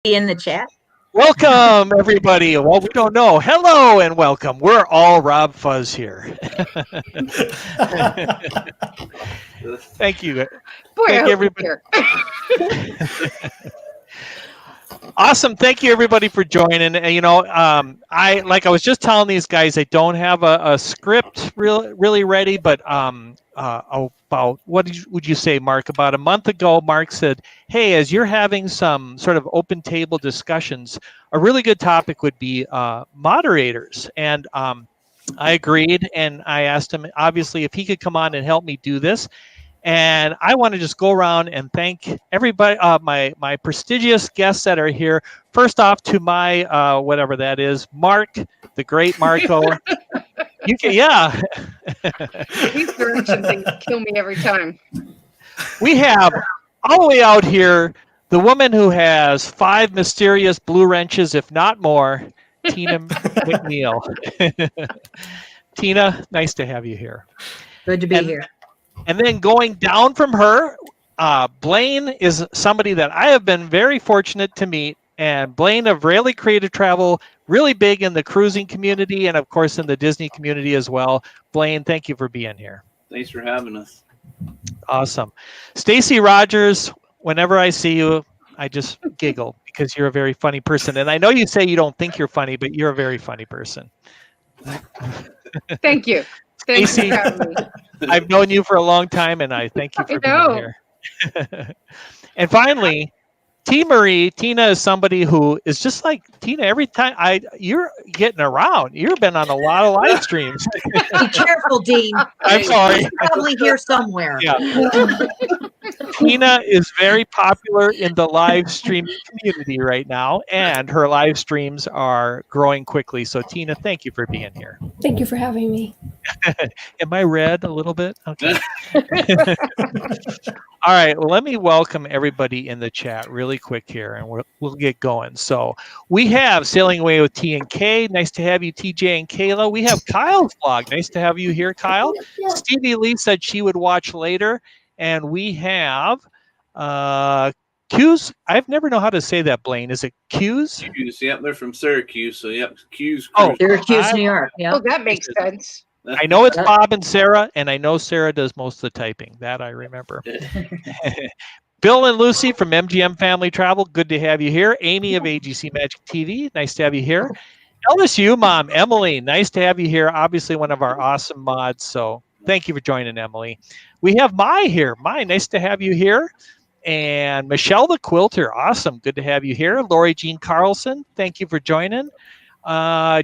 in the chat. Welcome, everybody. Well, we don't know. Hello and welcome. We're all Rob Fuzz here. Thank you. Boy, Thank you, everybody. Awesome. Thank you, everybody, for joining. And, I was just telling these guys, I don't have a script really ready, but about what would you say, Mark? About a month ago, Mark said, hey, as you're having some sort of open table discussions, a really good topic would be moderators. And I agreed, and I asked him, obviously, if he could come on and help me do this. And I want to just go around and thank everybody, my prestigious guests that are here. First off, to my whatever that is, Mark, the Great Marko. You can, yeah. These direction things kill me every time. We have all the way out here the woman who has 5 mysterious blue wrenches, if not more, Tina McNeil. Tina, nice to have you here. Good to be here. And then going down from her, Blaine is somebody that I have been very fortunate to meet. And Blaine of Rayleigh Creative Travel, really big in the cruising community and, of course, in the Disney community as well. Blaine, thank you for being here. Thanks for having us. Awesome. Stacy Rogers, whenever I see you, I just giggle because you're a very funny person. And I know you say you don't think you're funny, but you're a very funny person. Thank you. Thanks Stacy, for having me. I've known you for a long time, and I thank you for being here. And finally, T. Marie. Tina is somebody who is just like Tina. Every time you're getting around, you've been on a lot of live streams. Be careful, Dean. I'm sorry. He's probably here somewhere. Yeah. Tina is very popular in the live streaming community right now, and her live streams are growing quickly. So, Tina, thank you for being here. Thank you for having me. Am I red a little bit? Okay. All right. Well, let me welcome everybody in the chat really quick here, and we'll get going. So we have Sailing Away with T and K. Nice to have you, TJ and Kayla. We have Kyle's vlog. Nice to have you here, Kyle. Yeah. Stevie Lee said she would watch later. And we have Q's. I've never know how to say that, Blaine. Is it Q's? Q's, yep, they're from Syracuse, so yep, Q's. Oh, Syracuse, New York. Yeah. Oh, that makes sense. I know it's Bob and Sarah, and I know Sarah does most of the typing. That I remember. Bill and Lucy from MGM Family Travel. Good to have you here. Amy of AGC Magic TV. Nice to have you here. LSU mom, Emily. Nice to have you here. Obviously one of our awesome mods. So thank you for joining, Emily. We have Mai here. Mai, nice to have you here. And Michelle the Quilter. Awesome. Good to have you here. Lori Jean Carlson. Thank you for joining.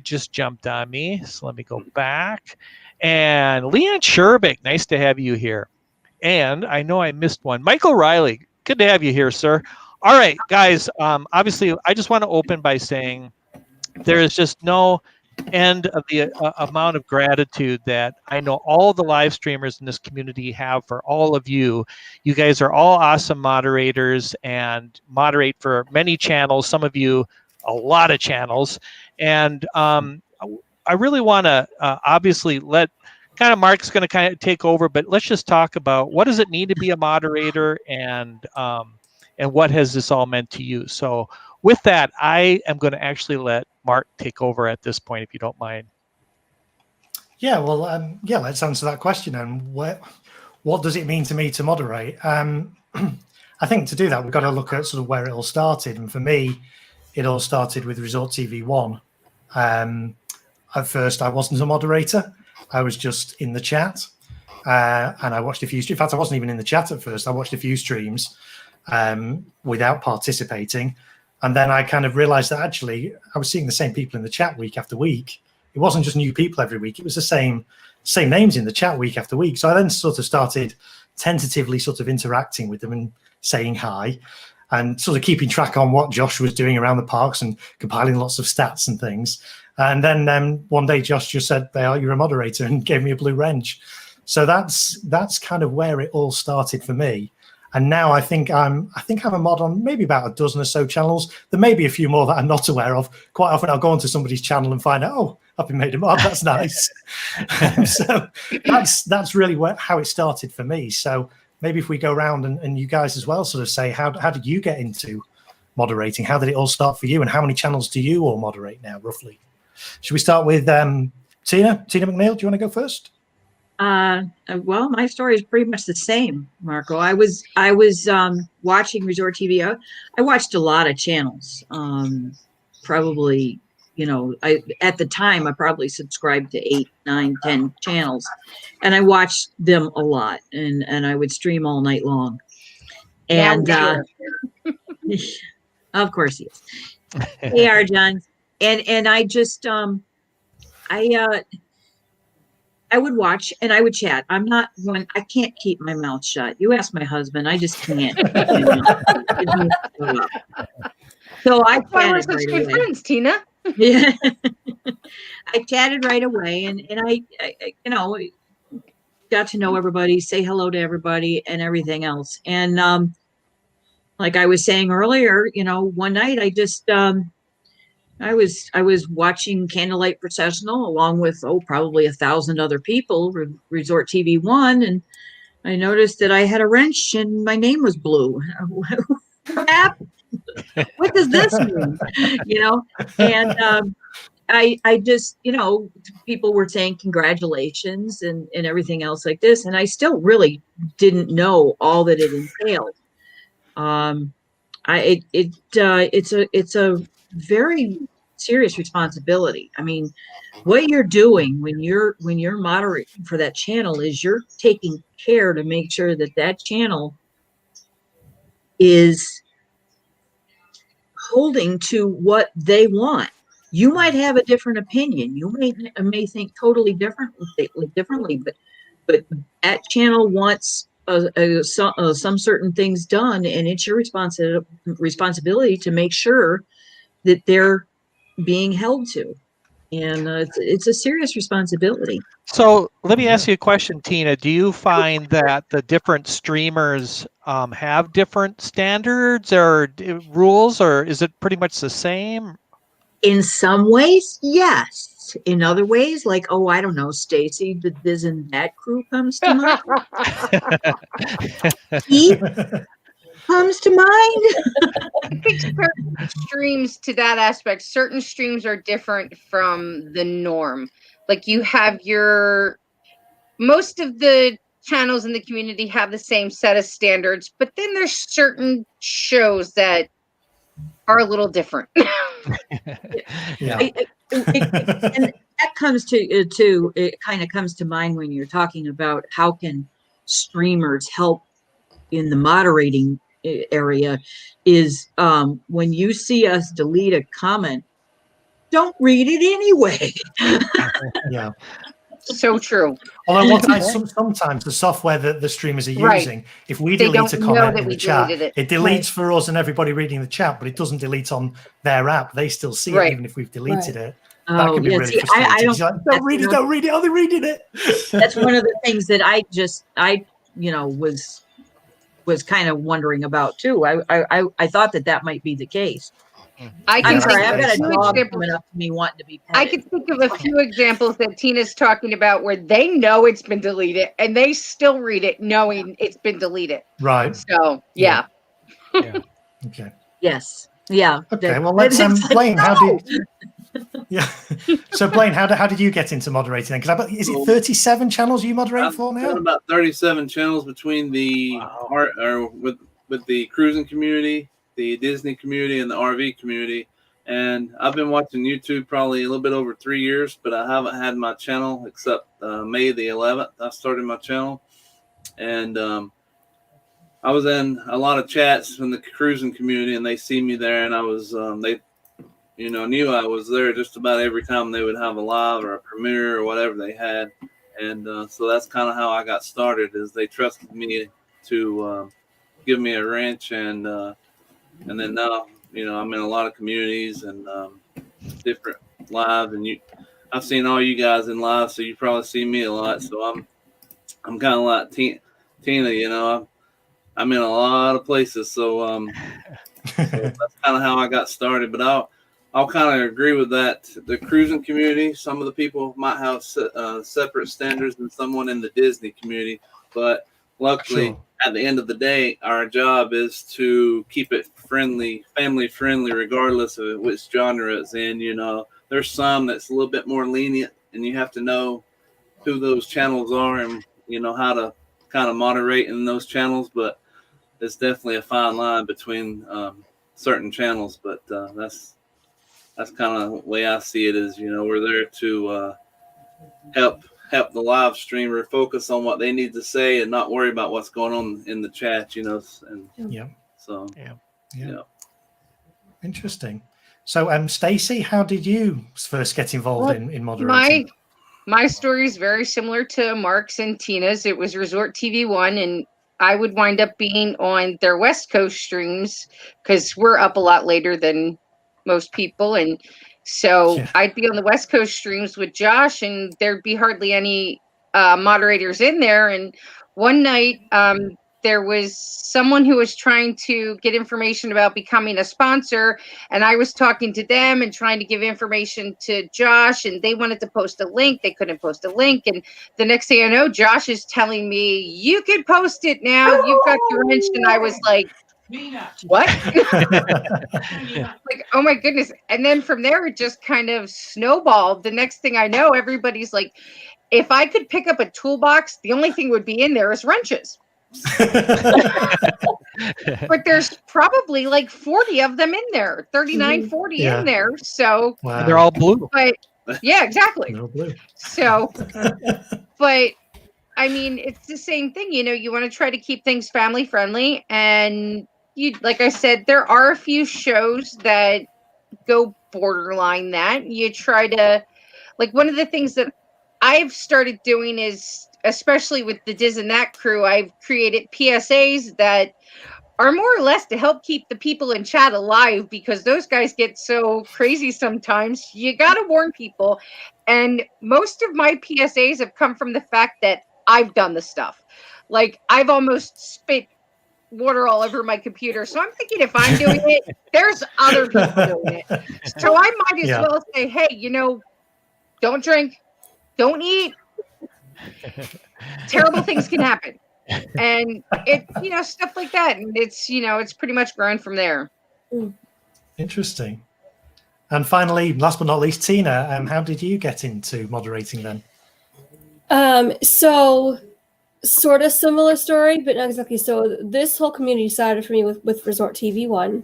Just jumped on me. So let me go back. And Leanne Sherbick. Nice to have you here. And I know I missed one. Michael Riley. Good to have you here, sir. All right, guys. Obviously, I just want to open by saying there is just no end of the amount of gratitude that I know all the live streamers in this community have for all of you. You guys are all awesome moderators and moderate for many channels, some of you a lot of channels. And I really want to obviously let Mark's going to kind of take over, but let's just talk about what does it mean to be a moderator and what has this all meant to you. So with that, I am going to actually let Mark take over at this point, if you don't mind. Yeah, well, let's answer that question. And what does it mean to me to moderate? I think to do that, we've got to look at sort of where it all started. And for me, it all started with Resort TV 1. At first, I wasn't a moderator. I was just in the chat. And I watched a few. In fact, I wasn't even in the chat at first. I watched a few streams without participating. And then I kind of realized that actually I was seeing the same people in the chat week after week. It wasn't just new people every week. It was the same names in the chat week after week. So I then sort of started tentatively sort of interacting with them and saying hi and sort of keeping track on what Josh was doing around the parks and compiling lots of stats and things. And then one day Josh just said, "You're a moderator," and gave me a blue wrench. So that's kind of where it all started for me. And now I think I'm a mod on maybe about a dozen or so channels. There may be a few more that I'm not aware of. Quite often I'll go onto somebody's channel and find out, oh, I've been made a mod. That's nice. So that's really how it started for me. So maybe if we go around and you guys as well sort of say, how did you get into moderating? How did it all start for you, and how many channels do you all moderate now, roughly? Should we start with Tina McNeil? Do you want to go first? Well, my story is pretty much the same, Marco. I was watching Resort TV. I watched a lot of channels. Probably, at the time I probably subscribed to 8, 9, 10 channels, and I watched them a lot, and I would stream all night long. And of course he is. They are, John. And I just I would watch and I would chat. I'm not one. I can't keep my mouth shut. You ask my husband. I just can't. So I chatted right away. Friends, Tina. Yeah, I chatted right away, and I got to know everybody, say hello to everybody, and everything else. And like I was saying earlier, one night I just I was watching Candlelight Processional along with probably 1,000 other people, Resort TV 1, and I noticed that I had a wrench and my name was blue. What happened? What does this mean? And I just, people were saying congratulations and everything else like this, and I still really didn't know all that it entailed. It's a very serious responsibility. I mean, what you're doing when you're moderating for that channel is you're taking care to make sure that channel is holding to what they want. You might have a different opinion. You may think totally differently, but that channel wants some certain things done, and it's your responsibility to make sure that they're being held to, and it's a serious responsibility. So let me ask you a question, Tina. Do you find that the different streamers have different standards or rules, or is it pretty much the same? In some ways, yes. In other ways, like, I don't know, Stacy, the This and That crew comes to mind. Keith comes to mind. I think certain streams to that aspect, certain streams are different from the norm. Like you have most of the channels in the community have the same set of standards, but then there's certain shows that are a little different. Yeah. And that comes it kind of comes to mind when you're talking about how can streamers help in the moderating area is when you see us delete a comment, don't read it anyway. Yeah. So true. Although sometimes the software that the streamers are using, if we delete a comment in the chat, it deletes for us and everybody reading the chat, but it doesn't delete on their app. They still see it even if we've deleted it. That can be really frustrating. Don't read it. Oh, they're reading it. That's one of the things that I was kind of wondering about too. I thought that might be the case. I'm sorry, I've got a dog coming up to me wanting to be petted. I can think of a few examples that Tina's talking about where they know it's been deleted and they still read it knowing it's been deleted. Right. So, yeah. Okay. Yes. Yeah. Okay. Well, let's Blaine. How did? Yeah. So Blaine, how did you get into moderating? Because is it 37 channels you moderate for now? About 37 channels between the with the cruising community, the Disney community, and the RV community. And I've been watching YouTube probably a little bit over 3 years, but I haven't had my channel except May the 11th. I started my channel, and I was in a lot of chats from the cruising community, and they see me there, and I was they knew I was there just about every time they would have a live or a premiere or whatever they had. And so that's kind of how I got started, is they trusted me to give me a wrench, and then now, I'm in a lot of communities and different live, and I've seen all you guys in live, so you probably see me a lot. So I'm kind of like Tina, I'm in a lot of places. So, so that's kind of how I got started. But I'll kind of agree with that. The cruising community, some of the people might have separate standards than someone in the Disney community, but luckily, Sure. at the end of the day, our job is to keep it friendly, family friendly, regardless of which genre it's in. You know, there's some that's a little bit more lenient, and you have to know who those channels are and you know how to kind of moderate in those channels. But it's definitely a fine line between certain channels. But that's kind of the way I see it. Is, you know, we're there to help the live streamer focus on what they need to say and not worry about what's going on in the chat, you know. And Yeah. so Yeah. Interesting. So Stacy, how did you first get involved in moderating? My story is very similar to Mark's and Tina's. It was Resort TV 1, and I would wind up being on their West Coast streams because we're up a lot later than most people. And so I'd be on the West Coast streams with Josh, and there'd be hardly any moderators in there. And one night, there was someone who was trying to get information about becoming a sponsor, and I was talking to them and trying to give information to Josh, and they wanted to post a link. They couldn't post a link. And the next thing I know, Josh is telling me, you can post it now. You've got your wrench. And I was like, what? Like, oh my goodness. And then from there, it just kind of snowballed. The next thing I know, everybody's like, if I could pick up a toolbox, the only thing would be in there is wrenches. But there's probably like 40 of them in there, 39, 40 in there. So wow. They're all blue. But yeah, exactly. They're all blue. So, but I mean, it's the same thing. You know, you want to try to keep things family friendly. And you, like I said, there are a few shows that go borderline that. You try to, like, one of the things that I've started doing is, especially with the Diz and That crew, I've created PSAs that are more or less to help keep the people in chat alive, because those guys get so crazy sometimes. You got to warn people. And most of my PSAs have come from the fact that I've done the stuff. Like, I've almost spit water all over my computer. So I'm thinking, if I'm doing it, there's other people doing it. So I might as well say, hey, you know, don't drink, don't eat. Terrible things can happen. And it, you know, stuff like that. And it's, you know, it's pretty much grown from there. Interesting. And finally, last but not least, Tina, how did you get into moderating then? So sort of similar story, but not exactly. So this whole community started for me with Resort TV 1.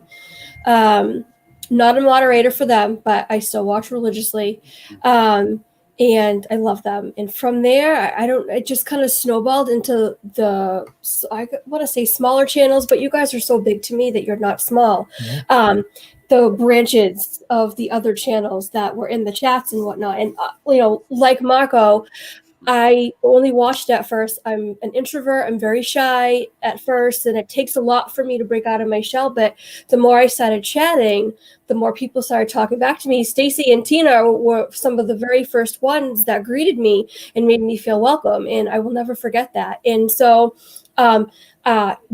Not a moderator for them, but I still watch religiously. And I love them. And from there, it just kind of snowballed into I want to say smaller channels, but you guys are so big to me that you're not small. Mm-hmm. The branches of the other channels that were in the chats and whatnot. And, you know, like Marko, I only watched at first. I'm an introvert. I'm very shy at first, and it takes a lot for me to break out of my shell. But the more I started chatting, the more people started talking back to me. Stacy and Tina were some of the very first ones that greeted me and made me feel welcome, and I will never forget that. And so, and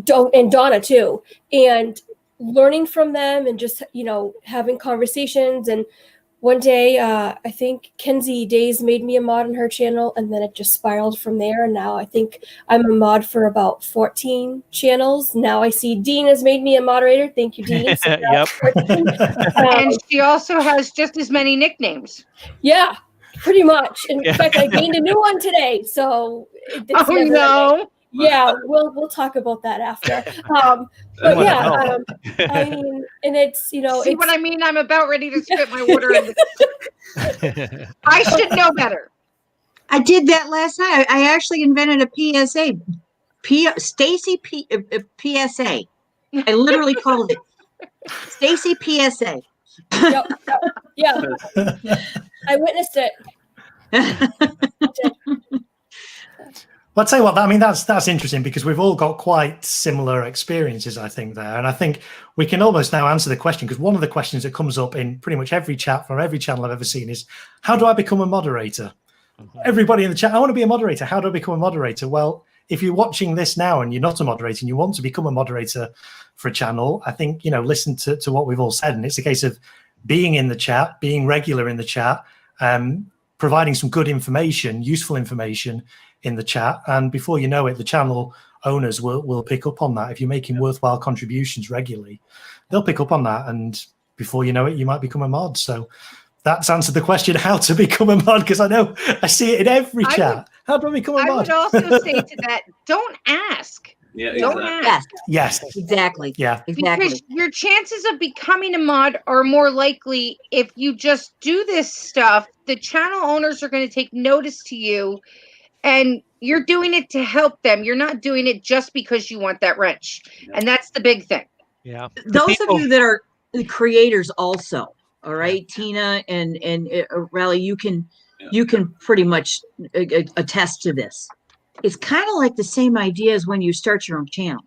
Donna too, and learning from them and just, you know, having conversations. And one day, I think Kenzie Days made me a mod on her channel, and then it just spiraled from there. And now I think I'm a mod for about 14 channels. Now I see Dean has made me a moderator. Thank you, Dean. So yep. And she also has just as many nicknames. Yeah, pretty much. In fact, I gained a new one today. So it's no. Yeah, we'll talk about that after. But yeah, I mean, and it's, you know, see what I mean? I'm about ready to spit my water in the I should know better. I did that last night. I actually invented a PSA. Stacy PSA. I literally called it Stacy PSA. Yep. Yeah. I witnessed it. Well, I'll tell you what, I mean, that's interesting, because we've all got quite similar experiences, I think, there. And I think we can almost now answer the question, because one of the questions that comes up in pretty much every chat from every channel I've ever seen is, how do I become a moderator? Mm-hmm. Everybody in the chat, I want to be a moderator. How do I become a moderator? Well, if you're watching this now and you're not a moderator and you want to become a moderator for a channel, I think, you know, listen to what we've all said. And it's a case of being in the chat, being regular in the chat, providing some good information, useful information in the chat, and before you know it, the channel owners will pick up on that. If you're making worthwhile contributions regularly, they'll pick up on that, and before you know it, you might become a mod. So that's answered the question how to become a mod, because I know I see it in every chat. How do I become a mod? I would also say to that, don't ask. Yeah, Don't exactly. ask. Yes. Exactly. Yeah. Exactly. Because your chances of becoming a mod are more likely if you just do this stuff. The channel owners are going to take notice to you, and you're doing it to help them. You're not doing it just because you want that wrench. And that's the big thing. Yeah. Those of you that are the creators also, all right, Tina and Raleigh, you can pretty much attest to this. It's kind of like the same idea as when you start your own channel.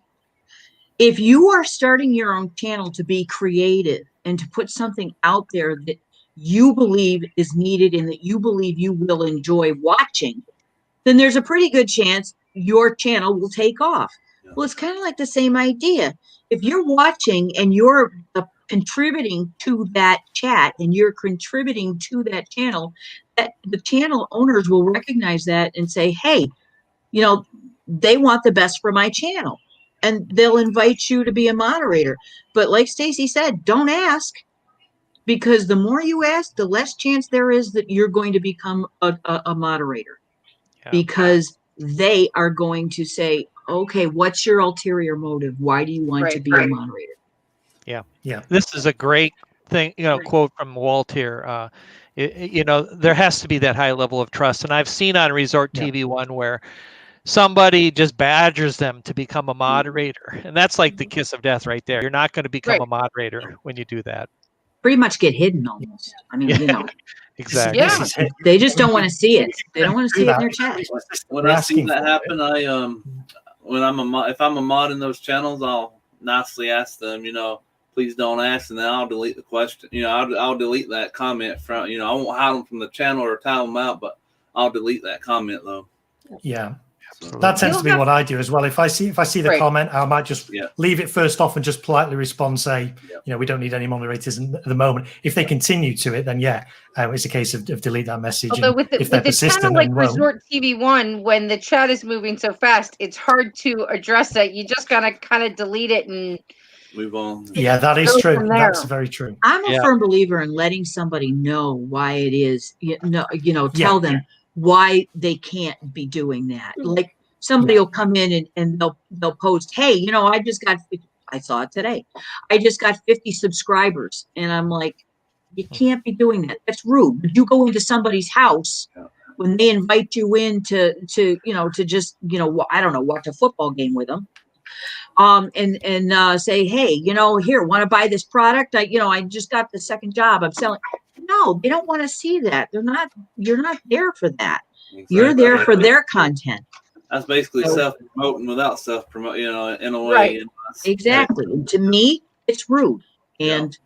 If you are starting your own channel to be creative and to put something out there that you believe is needed and that you believe you will enjoy watching, then there's a pretty good chance your channel will take off. Well, it's kind of like the same idea. If you're watching and you're contributing to that chat and you're contributing to that channel, that the channel owners will recognize that and say, hey, you know, they want the best for my channel, and they'll invite you to be a moderator. But like Stacy said, don't ask, because the more you ask, the less chance there is that you're going to become a moderator. Yeah. Because they are going to say, okay, what's your ulterior motive? Why do you want to be a moderator? Yeah. Yeah. This is a great thing, quote from Walt here. There has to be that high level of trust. And I've seen on Resort TV One where somebody just badgers them to become a moderator. And that's like the kiss of death right there. You're not going to become a moderator when you do that. Pretty much get hidden almost. I mean, exactly. Yeah. They just don't want to see it. They don't want to see it in their chat. When I see that happen, if I'm a mod in those channels, I'll nicely ask them, please don't ask, and then I'll delete the question. I'll delete that comment from, I won't hide them from the channel or tile them out, but I'll delete that comment though. Yeah. That tends to be what I do as well. If I see the comment, I might just leave it first off and just politely respond, say, we don't need any moderators at the moment. If they continue to it, then it's a case of delete that message. Although with the channel like Resort TV One, when the chat is moving so fast, it's hard to address that. You just gotta kind of delete it and move on. Yeah, that is true. That's very true. I'm a firm believer in letting somebody know why it is. Tell them why they can't be doing that. Like somebody will come in and they'll post, hey, I saw it today. I just got 50 subscribers. And I'm like, you can't be doing that. That's rude. You go into somebody's house when they invite you in to just, I don't know, watch a football game with them. And say, hey, here, want to buy this product? I just got the second job I'm selling. No, they don't want to see that. You're not there for that. Exactly. You're there for their content. That's basically self-promoting without self-promoting, in a way. Right. Exactly. And to me, it's rude. And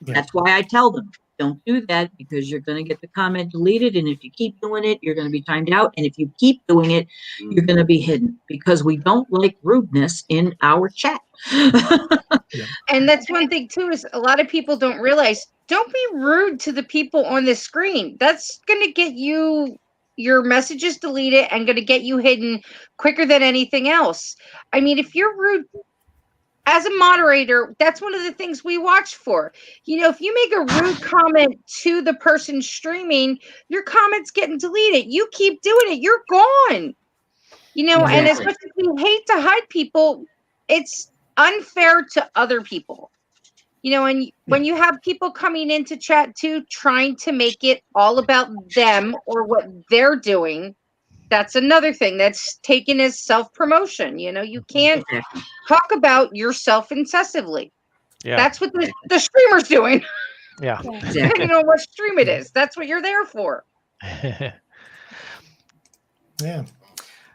that's why I tell them, don't do that, because you're going to get the comment deleted. And if you keep doing it, you're going to be timed out. And if you keep doing it, you're going to be hidden, because we don't like rudeness in our chat. And that's one thing too, is a lot of people don't realize, don't be rude to the people on the screen. That's going to get your messages deleted and going to get you hidden quicker than anything else. I mean, if you're rude as a moderator, that's one of the things we watch for. If you make a rude comment to the person streaming, your comment's getting deleted. You keep doing it, you're gone. Exactly. And as much as we hate to hide people, it's unfair to other people. And when you have people coming into chat too, trying to make it all about them or what they're doing, that's another thing that's taken as self-promotion. You can't talk about yourself incessively. Yeah. That's what the streamer's doing. Yeah. Depending on what stream it is. That's what you're there for. Yeah.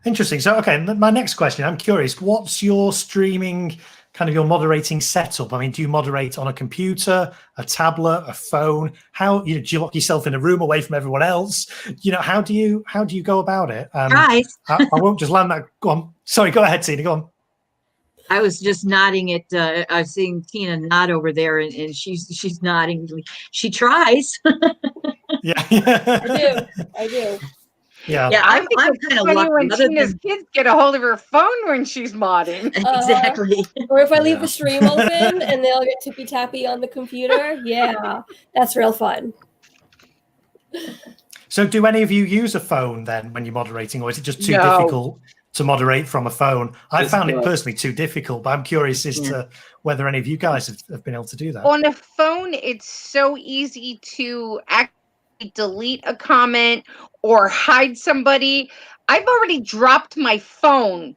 Interesting. So, okay, my next question, I'm curious, what's your streaming, kind of your moderating setup? I mean, do you moderate on a computer, a tablet, a phone? How, do you lock yourself in a room away from everyone else? How do you go about it? Guys. I won't just land that. Go on. Sorry, go ahead, Tina, go on. I was just nodding at, I was seeing Tina nod over there, and she's nodding. She tries. Yeah. I do. Yeah. Yeah, I think I'm it's kind of funny lucky. when Other Tina's than kids get a hold of her phone when she's modding. exactly. Or if I leave Yeah. the stream open and they'll get tippy tappy on the computer, yeah, that's real fun. So do any of you use a phone then when you're moderating, or is it just too No. difficult to moderate from a phone? I It's found it tough. personally too difficult, but I'm curious as Yeah. to whether any of you guys have been able to do that. On a phone, it's so easy to actually delete a comment or hide somebody. I've already dropped my phone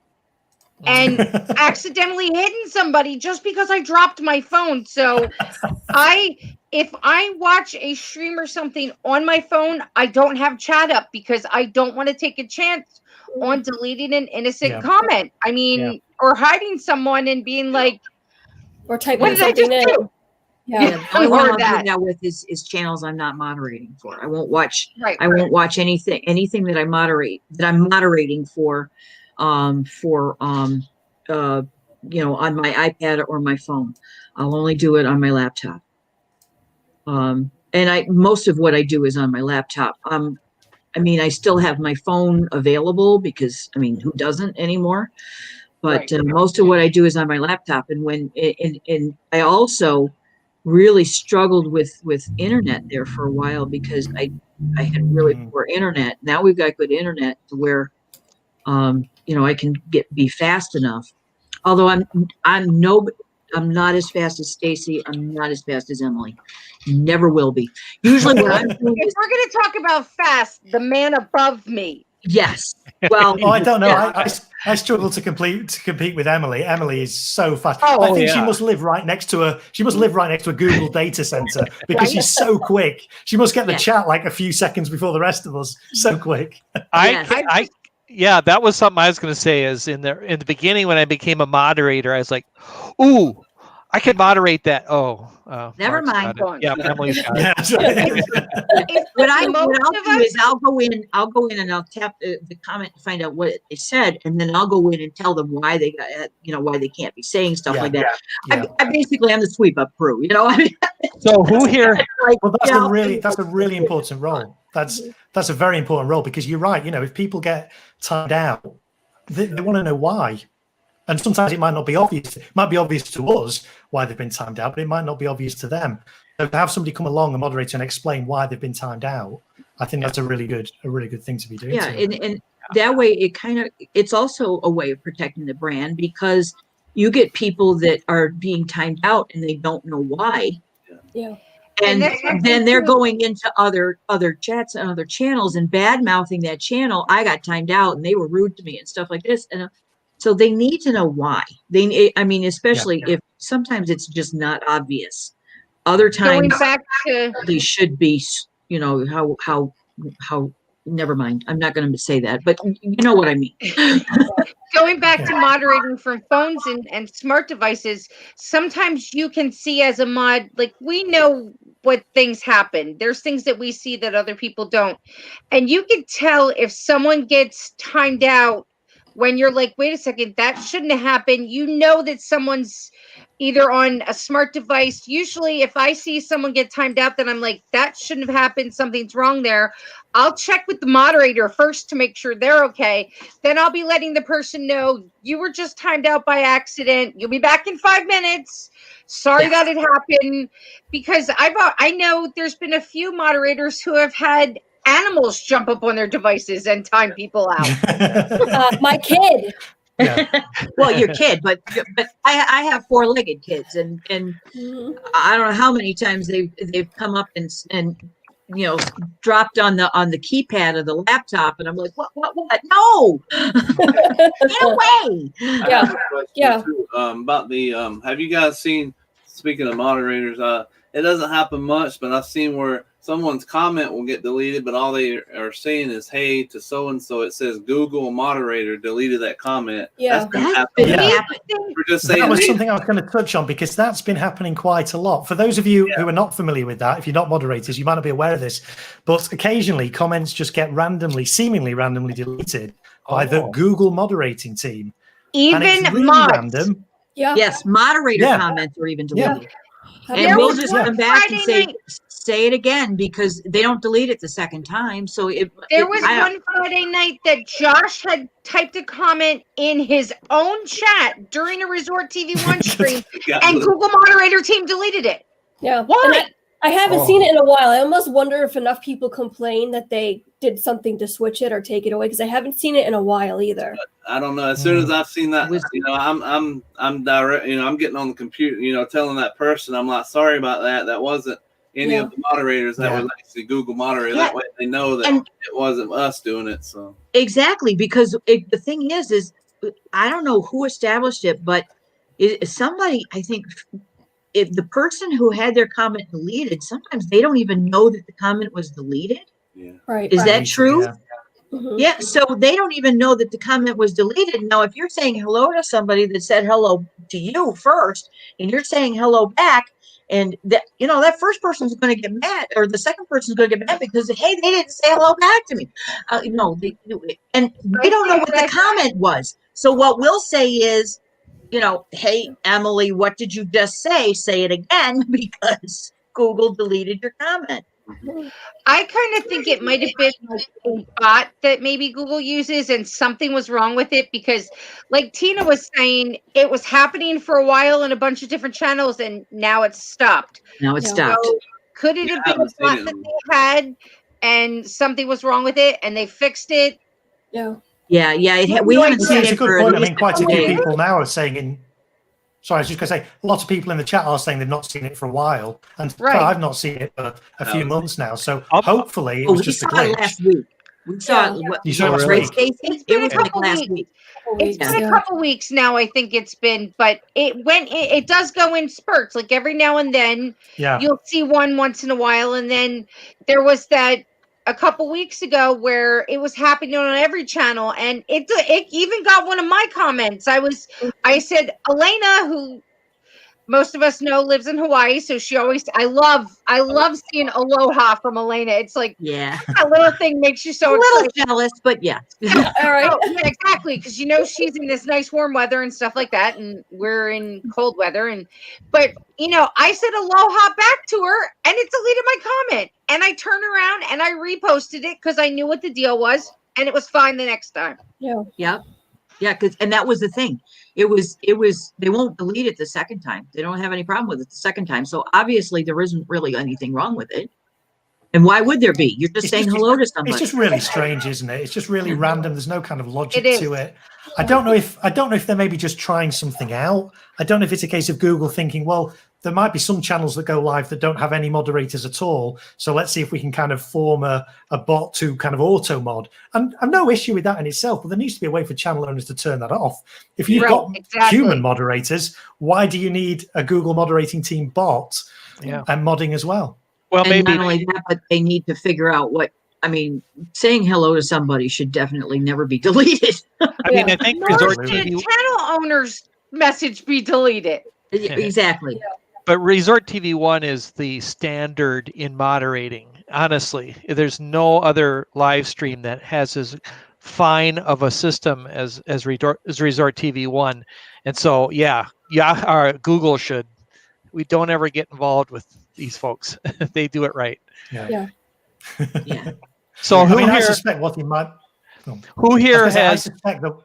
and accidentally hidden somebody just because I dropped my phone. So if I watch a stream or something on my phone, I don't have chat up because I don't want to take a chance on deleting an innocent Yeah. comment. I mean, or hiding someone and being like, Or typing what did I something just in. do? Yeah. Yeah, the only one Or I'll that. do that with is channels I'm not moderating for. I won't watch. Right. I won't watch anything that I'm moderating for, on my iPad or my phone. I'll only do it on my laptop. And most of what I do is on my laptop. I mean, I still have my phone available because, I mean, who doesn't anymore? But Right. most of what I do is on my laptop. And and I also really struggled with internet there for a while because I had really poor internet. Now we've got good internet to where, I can be fast enough. Although I'm not as fast as Stacy. I'm not as fast as Emily. Never will be. Usually what I'm doing If is, we're going to talk about fast, the man above me. yes. Well, Oh, I don't know. yeah. I struggle to compete with Emily. Emily is so fast. Oh, I think she yeah. must live right next to a Google data center because she's so quick. She must get the Yeah. chat like a few seconds before the rest of us. So quick. Yeah, that was something I was going to say. Is in the beginning when I became a moderator, I was like, "Ooh, I could moderate that." Never Mark's mind. got it. Yeah, Emily's got it. Yeah, that's right. What I'll Most do of us- is I'll go in and I'll tap the comment to find out what they said, and then I'll go in and tell them why they got, why they can't be saying stuff like that. Yeah. I basically am the sweep up crew, I mean, So who here? Well, that's a really important role. That's a very important role because you're right. If people get timed out, they want to know why. And sometimes it might not be obvious. It might be obvious to us why they've been timed out, but it might not be obvious to them. So to have somebody come along, a moderator, and explain why they've been timed out, I think that's a really good thing to be doing. yeah, and that way it's also a way of protecting the brand because you get people that are being timed out and they don't know why. Yeah. And that's then they're going into other chats and other channels and bad mouthing that channel. I got timed out and they were rude to me and stuff like this. And so they need to know why. Especially if sometimes it's just not obvious. Other Going times back to they should be, how never mind. I'm not going to say that, but you know what I mean. going back to moderating from phones and smart devices, sometimes you can see as a mod, like we know what things happen. There's things that we see that other people don't. And you can tell if someone gets timed out when you're like, wait a second, that shouldn't have happened. You know that someone's either on a smart device. Usually if I see someone get timed out, then I'm like, that shouldn't have happened. Something's wrong there. I'll check with the moderator first to make sure they're okay. Then I'll be letting the person know you were just timed out by accident. You'll be back in 5 minutes. Sorry that it happened. Because I know there's been a few moderators who have had animals jump up on their devices and time people out. My kid. Yeah. Well, your kid, but I have 4-legged kids, and Mhm. I don't know how many times they've come up and dropped on the keypad of the laptop, and I'm like, what? No, get away! I Yeah. have a question Yeah. too, about the have you guys seen, speaking of moderators, it doesn't happen much, but I've seen where someone's comment will get deleted, but all they are saying is, hey, to so and so, it says Google moderator deleted that comment. Yeah. That's been That's happening. been Yeah. happening. We're just saying That was hey, something I was going to touch on because that's been happening quite a lot. For those of you who are not familiar with that, if you're not moderators, you might not be aware of this, but occasionally comments just get seemingly randomly deleted by the Google moderating team. And it's Even really mods. random. Yeah. Yes, moderator Yeah. comments are even Yeah. deleted. Have And you we'll ever- just Yeah. come back and Friday say, night. say it again, because they don't delete it the second time. So there was one Friday night that Josh had typed a comment in his own chat during a Resort TV1 stream, and Google Moderator team deleted it. Yeah. Why? And I haven't seen it in a while. I almost wonder if enough people complain that they did something to switch it or take it away, because I haven't seen it in a while either. I don't know. As soon as I've seen that, I'm direct. I'm getting on the computer. Telling that person, I'm like, sorry about that. That wasn't any of the moderators. That was actually Google Moderator. That way they know that it wasn't us doing it. So exactly, because the thing is I don't know who established it, but somebody, I think. If the person who had their comment deleted, sometimes they don't even know that the comment was deleted. Yeah. Right. Is that true? Yeah. Mm-hmm. Yeah. So they don't even know that the comment was deleted. Now, if you're saying hello to somebody that said hello to you first, and you're saying hello back, and that first person's going to get mad, or the second person's going to get mad because, hey, they didn't say hello back to me. And they don't know what the comment was. So what we'll say is, hey, Emily, what did you just say? Say it again, because Google deleted your comment. I kind of think it might have been like a bot that maybe Google uses, and something was wrong with it, because like Tina was saying, it was happening for a while in a bunch of different channels, and now it's stopped. Now it's stopped. So could it have been a bot that they had and something was wrong with it and they fixed it? Yeah. Yeah. We haven't seen It's it a good for point. at I mean, least quite a few days. people now are saying sorry, I was just going to say, lots of people in the chat are saying they've not seen it for a while. And I've not seen it for a few months now. So hopefully it was just a glitch. Last week. We saw it. You saw it last week? It's been a couple weeks. It's been a couple weeks now, I think it's been, but it does go in spurts. Like every now and then you'll see one once in a while. And then there was that a couple weeks ago where it was happening on every channel, and it even got one of my comments. I said, Elena, who most of us know lives in Hawaii, so she always, I love seeing aloha from Elena. It's like, that little thing makes you so a little excited. jealous, but yeah. All right. Yeah, exactly, because she's in this nice warm weather and stuff like that, and we're in cold weather, but I said aloha back to her, and it deleted my comment, and I turned around and I reposted it because I knew what the deal was, and it was fine the next time. Yeah, and that was the thing. It was they won't delete it the second time. They don't have any problem with it the second time. So obviously there isn't really anything wrong with it. And why would there be? You're just saying hello to somebody. It's just really strange, isn't it? It's just really random. There's no kind of logic to it. I don't know if they're maybe just trying something out. I don't know if it's a case of Google thinking, well, there might be some channels that go live that don't have any moderators at all. So let's see if we can kind of form a bot to kind of auto mod. And I've no issue with that in itself, but there needs to be a way for channel owners to turn that off. If you've got human moderators, why do you need a Google moderating team bot and modding as well? Well, maybe not only that, but they need to figure out saying hello to somebody should definitely never be deleted. I mean, I think Resort TV channel owners' message be deleted. Exactly. But Resort TV1 is the standard in moderating. Honestly, there's no other live stream that has as fine of a system as Resort TV1, and so Google should. We don't ever get involved with these folks. They do it right. Yeah. So I suspect what he might. Who here has? I suspect that.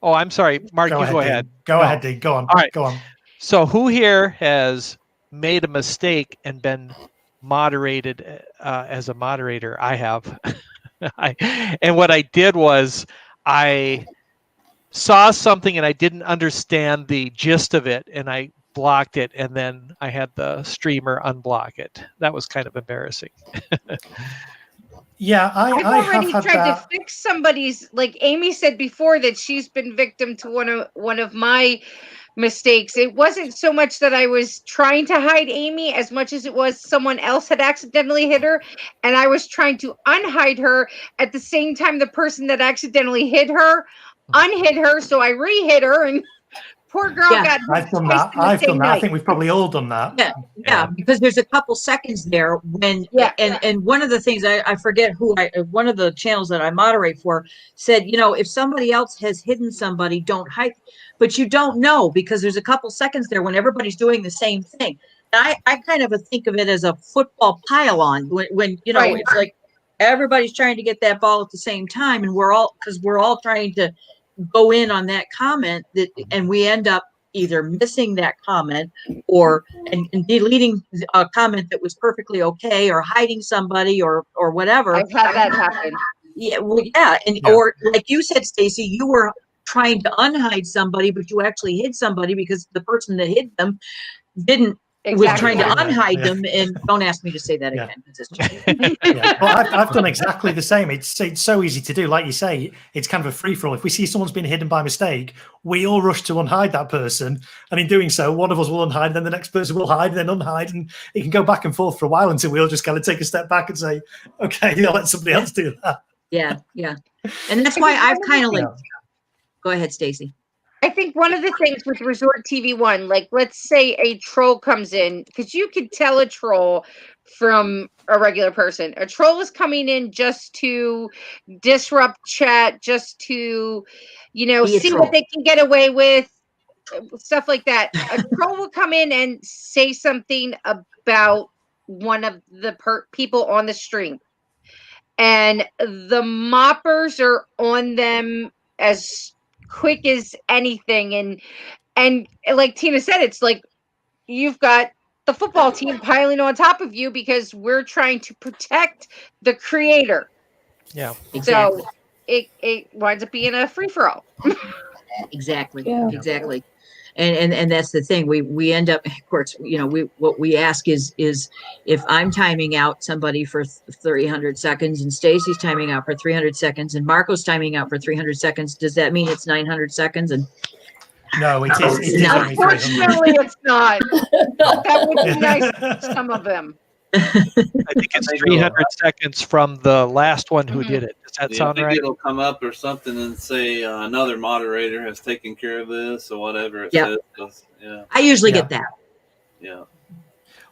Oh, I'm sorry, Mark. Go ahead. Go ahead, Dean. Go on. All right. Go on. So who here has made a mistake and been moderated as a moderator? I have. And what I did was I saw something and I didn't understand the gist of it, and I blocked it, and then I had the streamer unblock it. That was kind of embarrassing. Yeah, I've already tried to fix somebody's, like Amy said before, that she's been victim to one of my mistakes. It wasn't so much that I was trying to hide Amy as much as it was someone else had accidentally hit her, and I was trying to unhide her at the same time the person that accidentally hit her unhid her, so I re-hit her, and poor girl got I've done that. I think we've probably all done that. Yeah, because there's a couple seconds there when and one of the things I forget who one of the channels that I moderate for said, if somebody else has hidden somebody, don't hide, but you don't know, because there's a couple seconds there when everybody's doing the same thing. I kind of think of it as a football pile-on when you know, Right. it's like everybody's trying to get that ball at the same time, and we're all trying to go in on that comment and we end up either missing that comment or and deleting a comment that was perfectly okay, or hiding somebody or whatever. I've had that happen. Yeah, well, yeah, and Yeah. or like you said, Stacy, you were trying to unhide somebody, but you actually hid somebody because the person that hid them was Exactly. trying to Yeah. unhide Yeah. them. And don't ask me to say that Yeah. again. It's just Yeah. Well, I've done exactly the same. It's so easy to do. Like you say, it's kind of a free for all. If we see someone's been hidden by mistake, we all rush to unhide that person, and in doing so, one of us will unhide, then the next person will hide, then unhide, and it can go back and forth for a while until we all just kind of take a step back and say, "Okay, let somebody else do that." yeah, and that's why I've kind of like. Yeah. Go ahead, Stacy. I think one of the things with Resort TV One, like let's say a troll comes in, because you could tell a troll from a regular person. A troll is coming in just to disrupt chat, just to, Be a see troll. what they can get away with, stuff like that. A troll will come in and say something about one of the people on the stream, and the moppers are on them as quick as anything, and like Tina said, it's like you've got the football team piling on top of you because we're trying to protect the creator. Yeah. Exactly. So it winds up being a free-for-all. Exactly. Yeah. Exactly. And that's the thing. We end up, of course, what we ask is if I'm timing out somebody for 300 seconds and Stacy's timing out for 300 seconds and Marco's timing out for 300 seconds, does that mean it's 900 seconds? And No, it is. It is not. only 300. Unfortunately, it's not. That would be nice for some of them. I think it's 300 seconds from the last one who Mhm. did it. Does that Yeah, I sound think right? it'll come up or something and say another moderator has taken care of this or whatever it Yep. says. Yeah, I usually Yeah. get that. yeah.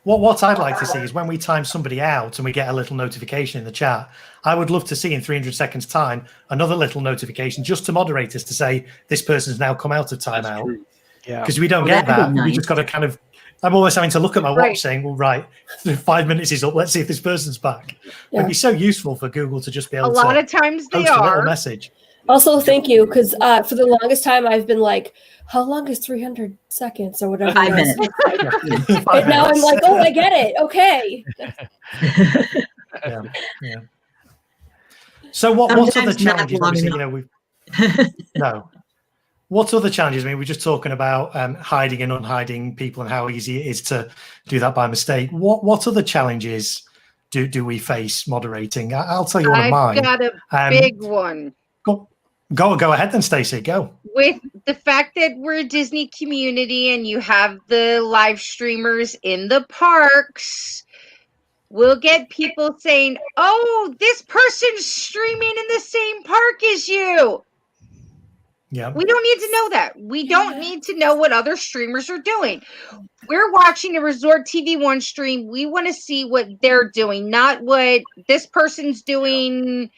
What I'd like to see is when we time somebody out and we get a little notification in the chat, I would love to see in 300 seconds time another little notification just to moderators to say this person's now come out of That's timeout, true. Yeah. because we don't Oh, get that'd be that. We nice. just got to kind of. I'm always having to look at my watch Right. saying, well, right, 5 minutes is up. Let's see if this person's back. Yeah. It'd be so useful for Google to just be A able lot to of times they post a little are. message. Also, thank you, because for the longest time I've been like, how long is 300 seconds or whatever? 5 it is. minutes. Yeah. 5 And now I'm minutes. like, oh, I get it. Okay. Yeah, yeah. So what other Sometimes not challenges? long Obviously, enough. we've no. What other challenges? I mean, we're just talking about hiding and unhiding people and how easy it is to do that by mistake. What other challenges do we face moderating? I'll tell you one of mine. I've got a big one. Go ahead then, Stacey. Go. With the fact that we're a Disney community and you have the live streamers in the parks, we'll get people saying, oh, this person's streaming in the same park as you. Yeah. We don't need to know that. We don't need to know what other streamers are doing. We're watching a Resort TV One stream. We want to see what they're doing, not what this person's doing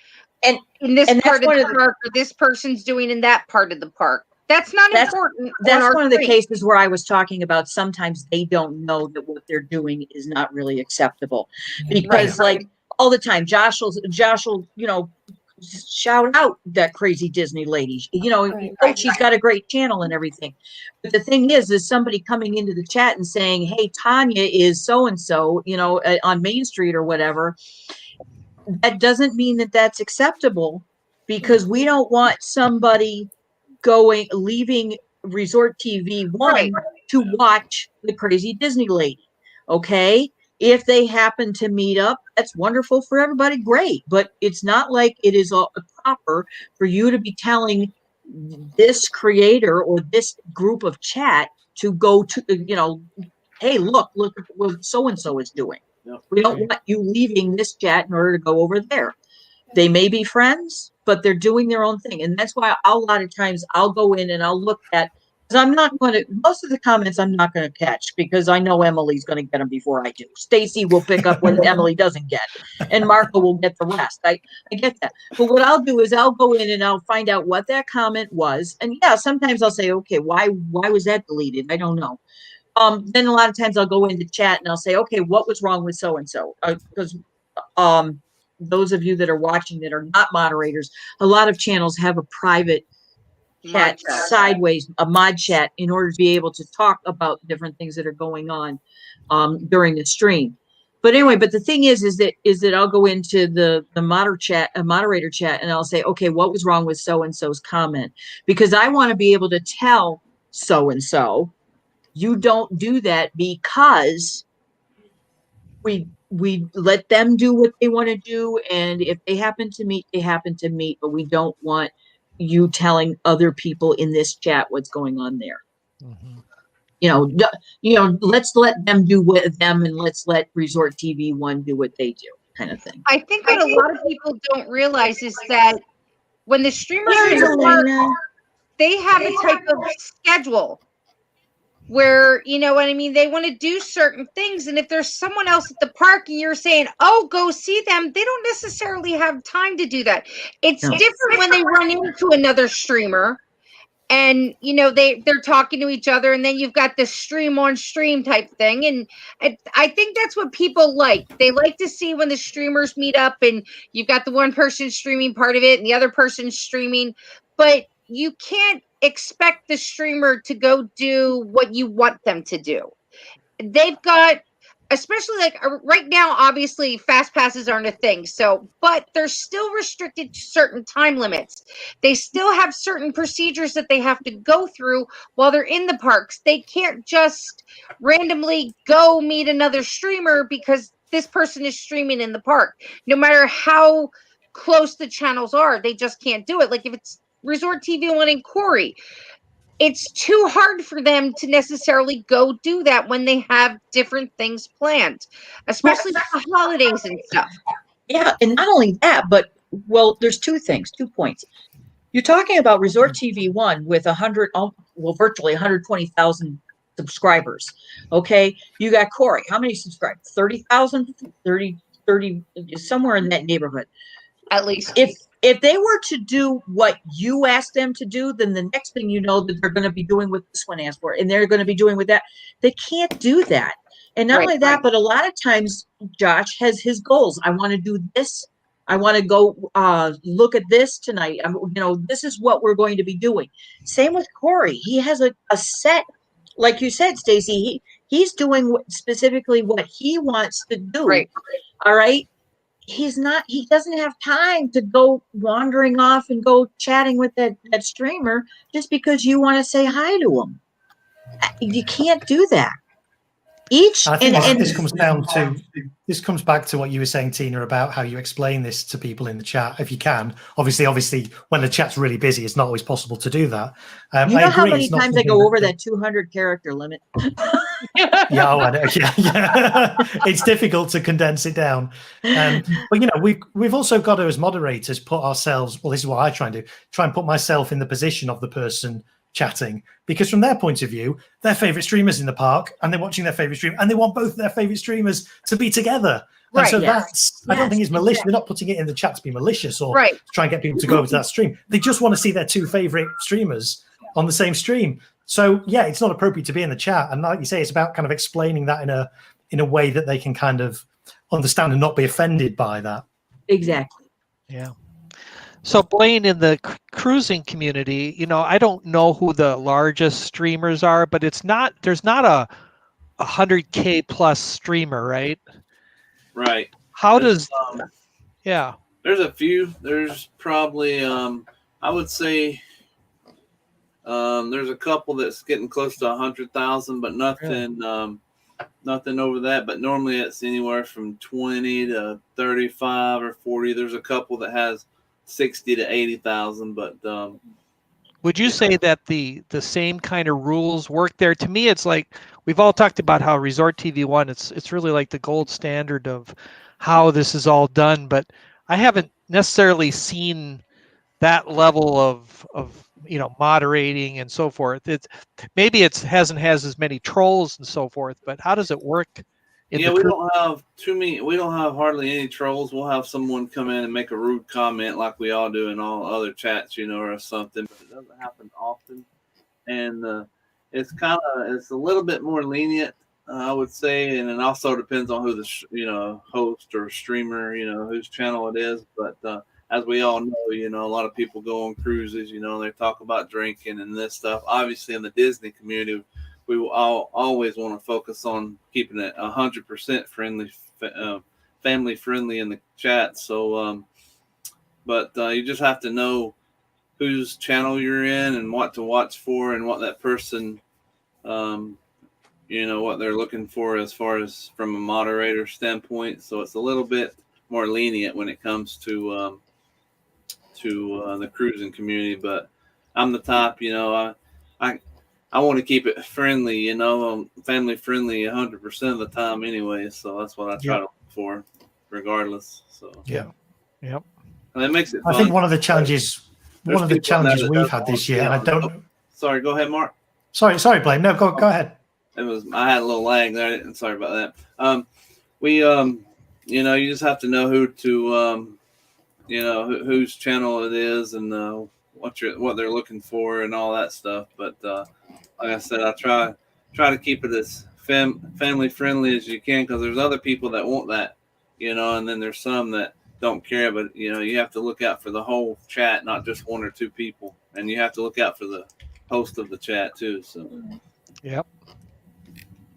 And in this and that's part of one the of the- park or this person's doing in that part of the park. That's not That's- important. That's on one our of the screen. cases where I was talking about sometimes they don't know that what they're doing is not really acceptable. Because Right. like all the time, Josh will, shout out that crazy Disney lady. Right. Oh, she's got a great channel and everything. But the thing is somebody coming into the chat and saying, hey, Tanya is so-and-so, on Main Street or whatever. That doesn't mean that that's acceptable, because we don't want somebody leaving Resort TV One Right. to watch the crazy Disney lady. Okay. If they happen to meet up, that's wonderful for everybody. Great. But it's not like it is proper for you to be telling this creator or this group of chat to go to, hey, look at what so-and-so is doing. Yep. We don't want you leaving this chat in order to go over there. They may be friends, but they're doing their own thing. And that's why a lot of times I'll go in and I'll look at, because most of the comments I'm not going to catch, because I know Emily's going to get them before I do. Stacy will pick up what Emily doesn't get, and Marco will get the rest. I get that. But what I'll do is I'll go in and I'll find out what that comment was. And yeah, sometimes I'll say, okay, why was that deleted? I don't know. then a lot of times I'll go into chat and I'll say, okay, what was wrong with so and so? Because those of you that are watching that are not moderators, a lot of channels have a private chat sideways, a mod chat, in order to be able to talk about different things that are going on during the stream. But anyway, but the thing is that I'll go into the moderator chat, and I'll say, okay, what was wrong with so and so's comment? Because I want to be able to tell so and so, you don't do that, because we let them do what they want to do, and if they happen to meet, they happen to meet, but we don't want you telling other people in this chat what's going on there. Mm-hmm. Let's let them do with them, and let's let Resort TV 1 do what they do, kind of thing. I think what a lot of people don't realize is that when the streamers There's are in the park, Elena. they have a type of schedule where, you know what I mean, they want to do certain things, and if there's someone else at the park and you're saying, oh, go see them, they don't necessarily have time to do that. It's different when they run into another streamer and, you know, they're talking to each other, and then you've got this stream on stream type thing. And I think that's what people like. They like to see when the streamers meet up and you've got the one person streaming part of it and the other person streaming, but you can't expect the streamer to go do what you want them to do. They've got, especially like right now, obviously fast passes aren't a thing. So, but they're still restricted to certain time limits. They still have certain procedures that they have to go through while they're in the parks. They can't just randomly go meet another streamer because this person is streaming in the park. No matter how close the channels are, they just can't do it. Like if it's Resort TV 1 in Corey, it's too hard for them to necessarily go do that when they have different things planned, especially for the holidays and stuff. Yeah, and not only that, but there's 2 points. You're talking about Resort TV 1 with virtually 120,000 subscribers. Okay, you got Corey. How many subscribers? 30,000, 30, somewhere in that neighborhood. At least. If they were to do what you asked them to do, then the next thing you know that they're going to be doing what this one asked for, and they're going to be doing with that. They can't do that. And not only that, but a lot of times Josh has his goals. I want to do this. I want to go look at this tonight. This is what we're going to be doing. Same with Corey. He has a set, like you said, Stacy. He's doing specifically what he wants to do. Right. All right. He doesn't have time to go wandering off and go chatting with that streamer just because you want to say hi to him. You can't do that. This comes back to what you were saying, Tina, about how you explain this to people in the chat, if you can. Obviously, when the chat's really busy, it's not always possible to do that. You know how many times I go over that 200 character limit? Yeah, I know. Yeah. It's difficult to condense it down. But we've also got to, as moderators, put ourselves. Well, this is what I try and do. Try and put myself in the position of the person chatting, because from their point of view, their favorite streamers in the park, and they're watching their favorite stream, and they want both their favorite streamers to be together. And so I don't think it's malicious. They're not putting it in the chat to be malicious or to try and get people to go over to that stream. They just want to see their 2 favorite streamers on the same stream. So yeah, it's not appropriate to be in the chat. And like you say, it's about kind of explaining that in a way that they can kind of understand and not be offended by that. Exactly. Yeah. So Blaine, in the cruising community, I don't know who the largest streamers are, but there's not a 100K plus streamer, right? Right. How does there's a few. There's probably I would say there's a couple that's getting close to 100,000, but nothing nothing over that. But normally it's anywhere from 20 to 35 or 40. There's a couple that has 60 to 80,000, but would you say that the same kind of rules work there? To me, it's like we've all talked about how Resort TV 1, it's really like the gold standard of how this is all done, but I haven't necessarily seen that level of moderating and so forth. Maybe it hasn't as many trolls and so forth, but how does it work? We don't have too many. We don't have hardly any trolls. We'll have someone come in and make a rude comment like we all do in all other chats, or something. But it doesn't happen often. And it's a little bit more lenient, I would say, and it also depends on who the host or streamer, whose channel it is. But as we all know, a lot of people go on cruises, they talk about drinking and this stuff. Obviously, in the Disney community, we will always want to focus on keeping it 100% friendly, family friendly in the chat. So, but you just have to know whose channel you're in and what to watch for and what that person, what they're looking for as far as from a moderator standpoint. So it's a little bit more lenient when it comes to the cruising community. But I'm the top, I want to keep it friendly, family friendly 100% of the time anyway. So that's what I try to look for regardless. So yeah. Yep. And it makes it fun. I think one of the challenges we've had this year, and I don't. Sorry, go ahead, Mark. Sorry, Blaine. No, go ahead. I had a little lag there. Sorry about that. You just have to know who to, whose channel it is and what they're looking for and all that stuff. But like I said, I try to keep it as family friendly as you can, because there's other people that want that, and then there's some that don't care. But you have to look out for the whole chat, not just one or two people, and you have to look out for the host of the chat too. So, yep,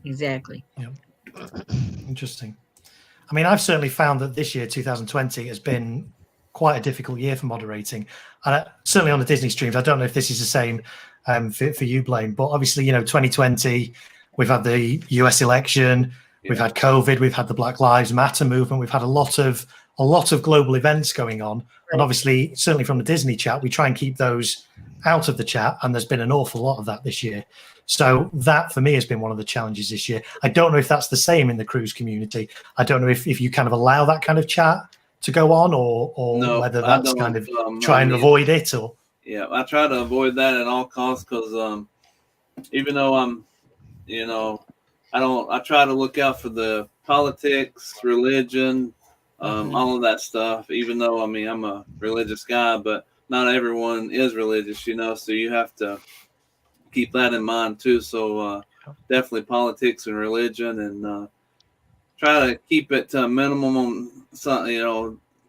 exactly. Yep. Interesting. I mean, I've certainly found that this year, 2020, has been quite a difficult year for moderating, and certainly on the Disney streams. I don't know if this is the same for you, Blaine, but obviously, 2020, we've had the US election, we've had COVID, we've had the Black Lives Matter movement, we've had a lot of global events going on, and obviously, certainly from the Disney chat, we try and keep those out of the chat, and there's been an awful lot of that this year. So that, for me, has been one of the challenges this year. I don't know if that's the same in the cruise community. I don't know if you kind of allow that kind of chat to go on, or no, whether that's kind of try and avoid it, or. Yeah, I try to avoid that at all costs, because even though I'm, I try to look out for the politics, religion, all of that stuff, even though, I'm a religious guy, but not everyone is religious, so you have to keep that in mind too. So definitely politics and religion, and try to keep it to a minimum.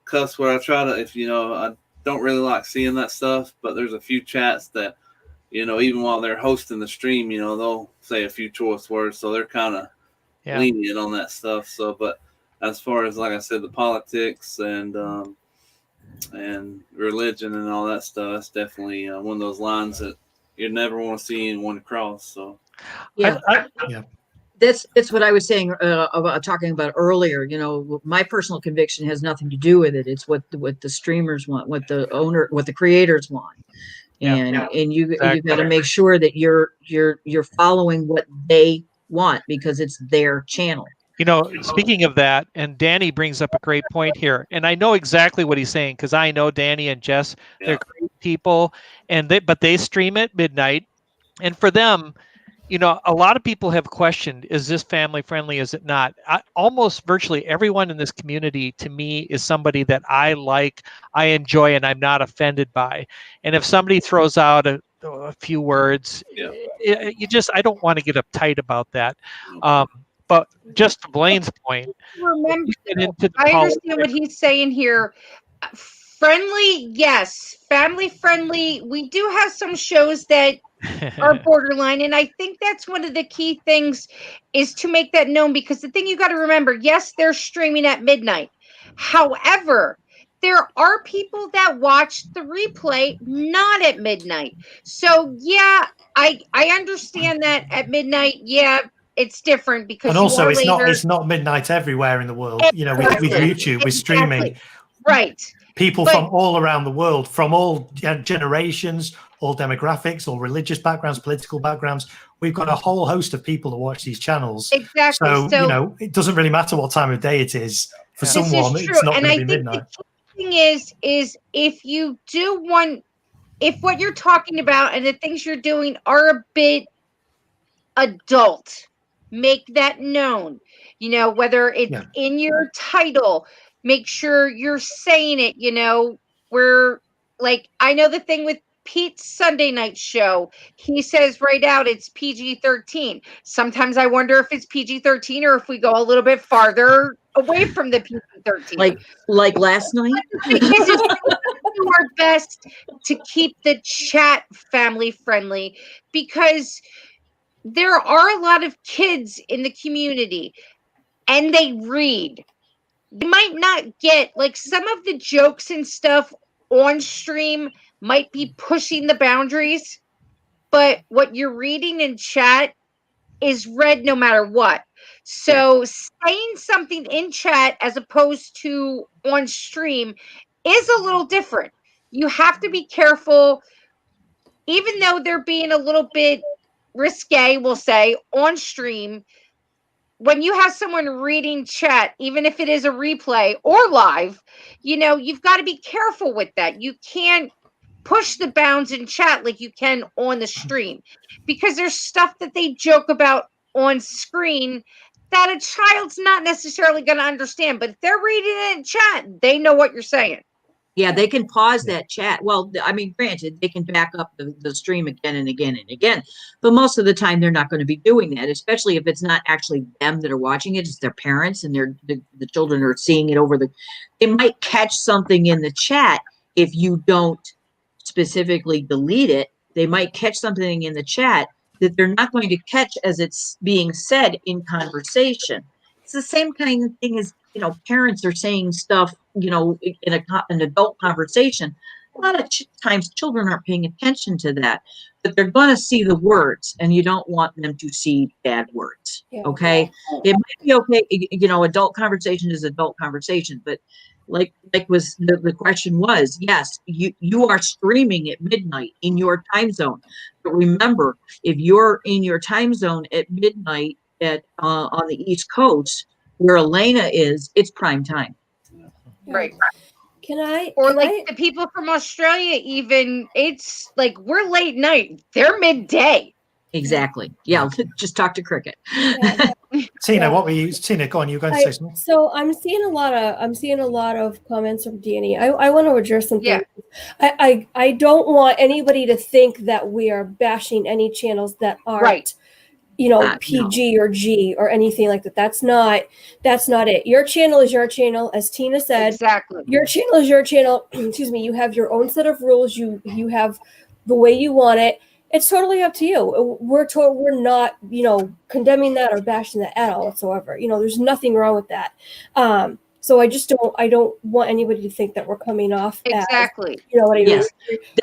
Cuss where I try to, if I don't really like seeing that stuff, but there's a few chats that, even while they're hosting the stream, they'll say a few choice words, so they're kind of lenient on that stuff. So, but as far as, like I said, the politics and religion and all that stuff, that's definitely one of those lines that you never want to see anyone cross. So, yeah. That's what I was saying about talking about earlier. My personal conviction has nothing to do with it. It's what the streamers want, what the creators want, and you got to make sure that you're following what they want, because it's their channel. Speaking of that, and Danny brings up a great point here, and I know exactly what he's saying, because I know Danny and Jess. They're great people, but they stream at midnight, and for them, a lot of people have questioned, is this family friendly? Is it not? Almost virtually everyone in this community, to me, is somebody that I like, I enjoy, and I'm not offended by. And if somebody throws out a few words, I don't want to get uptight about that. But just to Blaine's point, remember, I understand what he's saying here. Friendly, yes. Family friendly. We do have some shows that are borderline, and I think that's one of the key things, is to make that known, because the thing you got to remember, yes, they're streaming at midnight. However, there are people that watch the replay not at midnight. So yeah, I understand that at midnight, it's different, because and also it's not midnight everywhere in the world. With YouTube, we're streaming. Right. People from all around the world, from all generations, all demographics, all religious backgrounds, political backgrounds. We've got a whole host of people that watch these channels. Exactly. So it doesn't really matter what time of day it is. For someone, it's not going to be midnight. The thing is if you do if what you're talking about and the things you're doing are a bit adult, make that known. Whether it's in your title, make sure you're saying it. Where, like, I know the thing with Pete's Sunday night show, he says right out it's PG-13. Sometimes I wonder if it's PG-13 or if we go a little bit farther away from the PG-13. Like last night. The thing is we do our best to keep the chat family friendly, because there are a lot of kids in the community and they read. They might not get, like, some of the jokes and stuff on stream might be pushing the boundaries, but what you're reading in chat is read no matter what. So saying something in chat as opposed to on stream is a little different. You have to be careful, even though they're being a little bit risque, we'll say, on stream. When you have someone reading chat, even if it is a replay or live, you've got to be careful with that. You can't push the bounds in chat like you can on the stream, because there's stuff that they joke about on screen that a child's not necessarily going to understand. But if they're reading it in chat, they know what you're saying. Yeah, they can pause that chat. Well, I mean, granted, they can back up the stream again and again and again, but most of the time they're not going to be doing that, especially if it's not actually them that are watching it, it's their parents, and the children are seeing it over they might catch something in the chat if you don't specifically delete it. They might catch something in the chat that they're not going to catch as it's being said in conversation. It's the same kind of thing as, parents are saying stuff, in an adult conversation. A lot of times children aren't paying attention to that, but they're going to see the words, and you don't want them to see bad words. Yeah. Okay. It might be okay. Adult conversation is adult conversation, but like was the question was, yes, you are streaming at midnight in your time zone. But remember, if you're in your time zone at midnight on the East Coast, where Elena is, it's prime time. Right. The people from Australia, even, it's like we're late night. They're midday. Exactly. Yeah. Just talk to Cricket. Yeah. Tina, Tina, go on. You're going to say something. So I'm seeing a lot of comments from Danny. I want to address something. Yeah. I don't want anybody to think that we are bashing any channels that aren't right. PG or G or anything like that. That's not it. Your channel is your channel, as Tina said. Exactly. Your channel is your channel. Excuse me. You have your own set of rules. You have the way you want it. It's totally up to you. We're not, condemning that or bashing that at all whatsoever. There's nothing wrong with that. So I don't want anybody to think that we're coming off exactly. As, what I mean? Yes.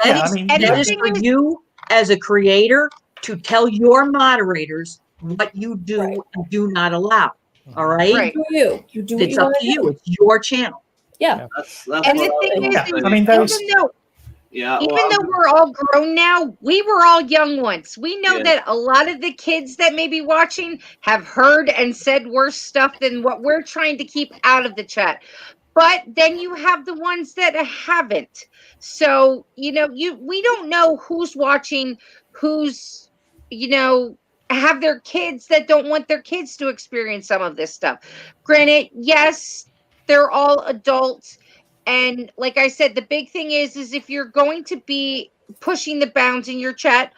That is for you as a creator to tell your moderators what you do and do not allow. All right? Right. You do it's up to you. It's your channel. Yeah. That's and the thing is, even though we're all grown now, we were all young once. We know that a lot of the kids that may be watching have heard and said worse stuff than what we're trying to keep out of the chat. But then you have the ones that haven't. So, we don't know who's watching, who's, have their kids that don't want their kids to experience some of this stuff. Granted, yes, they're all adults. And like I said, the big thing is if you're going to be pushing the bounds in your chat,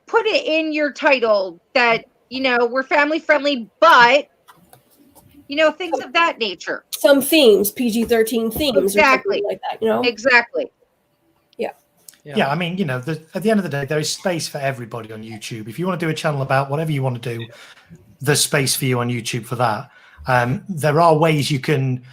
put it in your title that, we're family friendly, but, things of that nature. Some themes, PG-13 themes. Exactly. Or something like that, Exactly. Yeah, I mean, at the end of the day, there is space for everybody on YouTube. If you want to do a channel about whatever you want to do, there's space for you on YouTube for that. There are ways you can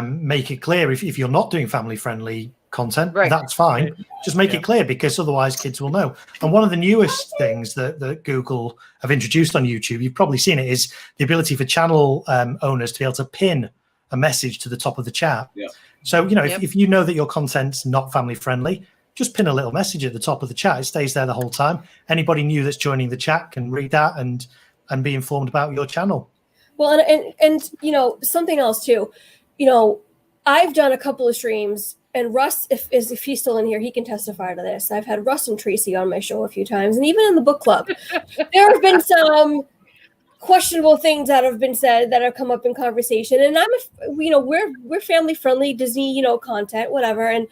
make it clear if you're not doing family-friendly content, that's fine. Just make it clear, because otherwise kids will know. And one of the newest things that Google have introduced on YouTube, you've probably seen it, is the ability for channel owners to be able to pin a message to the top of the chat. Yeah. So, if you know that your content's not family-friendly, just pin a little message at the top of the chat. It stays there the whole time. Anybody new that's joining the chat can read that and be informed about your channel. Well, and something else too. I've done a couple of streams, and Russ, if he's still in here, he can testify to this. I've had Russ and Tracy on my show a few times, and even in the book club, there have been some questionable things that have been said that have come up in conversation. And we're family friendly, Disney, content, whatever. And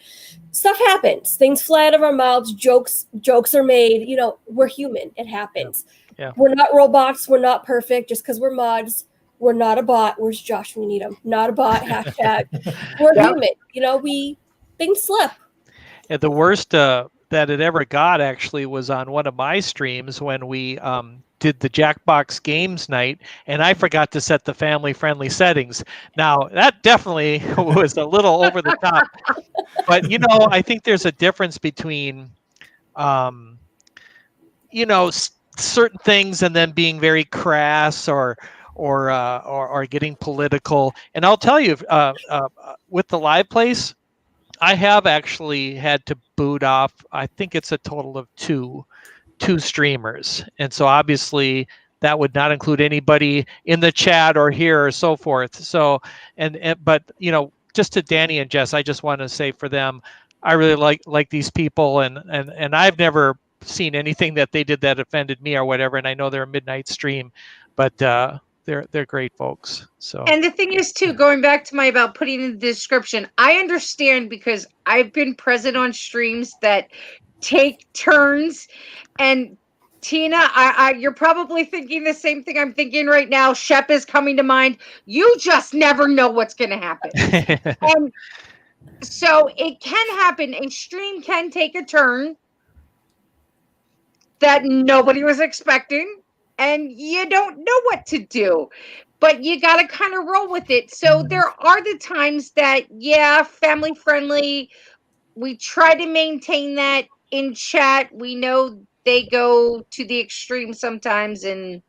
stuff happens. Things fly out of our mouths. Jokes are made. We're human. It happens. Yeah. We're not robots. We're not perfect just because we're mods. We're not a bot. Where's Josh when you need him? Not a bot. Hashtag. We're human. Things slip. Yeah, the worst that it ever got actually was on one of my streams when we did the Jackbox Games night, and I forgot to set the family-friendly settings. Now, that definitely was a little over the top. But, I think there's a difference between, certain things and then being very crass or getting political. And I'll tell you, with the live place, I have actually had to boot off, I think it's a total of two streamers. And so obviously that would not include anybody in the chat or here or so forth. So, but just to Danny and Jess, I just want to say for them, I really like these people, and I've never seen anything that they did that offended me or whatever. And I know they're a midnight stream, but they're great folks. So, and the thing is too, going back to my about putting in the description, I understand because I've been present on streams that take turns. And Tina, you're probably thinking the same thing I'm thinking right now. Shep is coming to mind. You just never know what's going to happen. And so it can happen. A stream can take a turn that nobody was expecting, and you don't know what to do, but you got to kind of roll with it. So there are the times that, family friendly, we try to maintain that in chat. We know they go to the extreme sometimes, and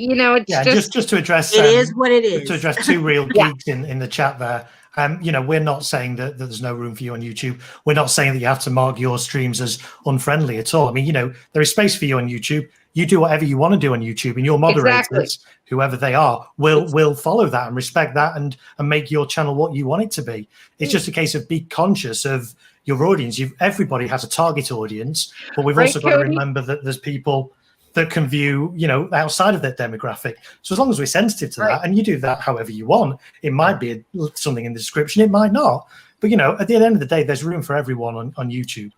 it's just to address it is what it is. To address two real geeks in the chat there. We're not saying that there's no room for you on YouTube. We're not saying that you have to mark your streams as unfriendly at all. I mean, there is space for you on YouTube. You do whatever you want to do on YouTube, and your moderators, whoever they are, will follow that and respect that and make your channel what you want it to be. It's just a case of be conscious of your audience. Everybody has a target audience, but we've also got to remember that there's people that can view, outside of that demographic. So as long as we're sensitive to that, and you do that however you want, it might be something in the description, it might not. But, at the end of the day, there's room for everyone on YouTube.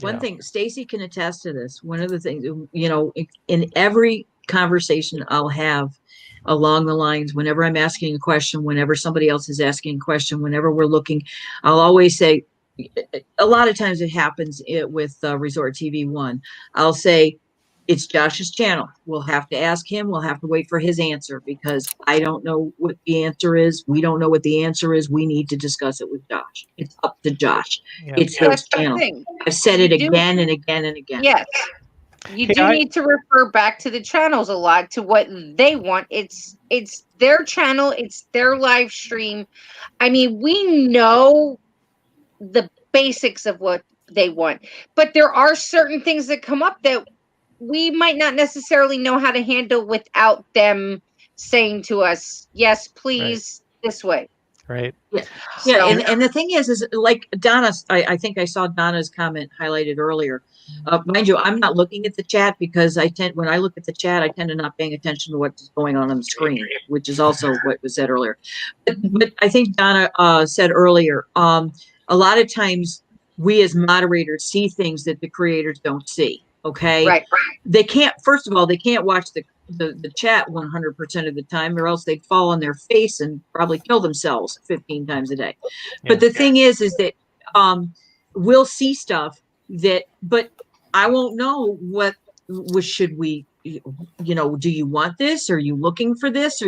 One thing, Stacy can attest to this. One of the things, in every conversation I'll have along the lines, whenever I'm asking a question, whenever somebody else is asking a question, whenever we're looking, I'll always say, a lot of times it happens with Resort TV 1. I'll say, it's Josh's channel. We'll have to ask him. We'll have to wait for his answer because I don't know what the answer is. We don't know what the answer is. We need to discuss it with Josh. It's up to Josh. Yeah. It's his channel. I've said it again and again and again. Yes. You do need to refer back to the channels a lot, to what they want. It's their channel. It's their live stream. I mean, we know the basics of what they want, but there are certain things that come up that we might not necessarily know how to handle without them saying to us, yes, please, this way. Right. Yeah. So, and the thing is like Donna, I think I saw Donna's comment highlighted earlier. Mind you, I'm not looking at the chat because when I look at the chat, I tend to not paying attention to what's going on the screen, which is also what was said earlier. But I think Donna said earlier, a lot of times we as moderators see things that the creators don't see. Okay. Right. They can't, first of all, they can't watch the chat 100% of the time, or else they'd fall on their face and probably kill themselves 15 times a day. Yeah. But the thing is that we'll see stuff but I won't know what should we, do you want this? Are you looking for this?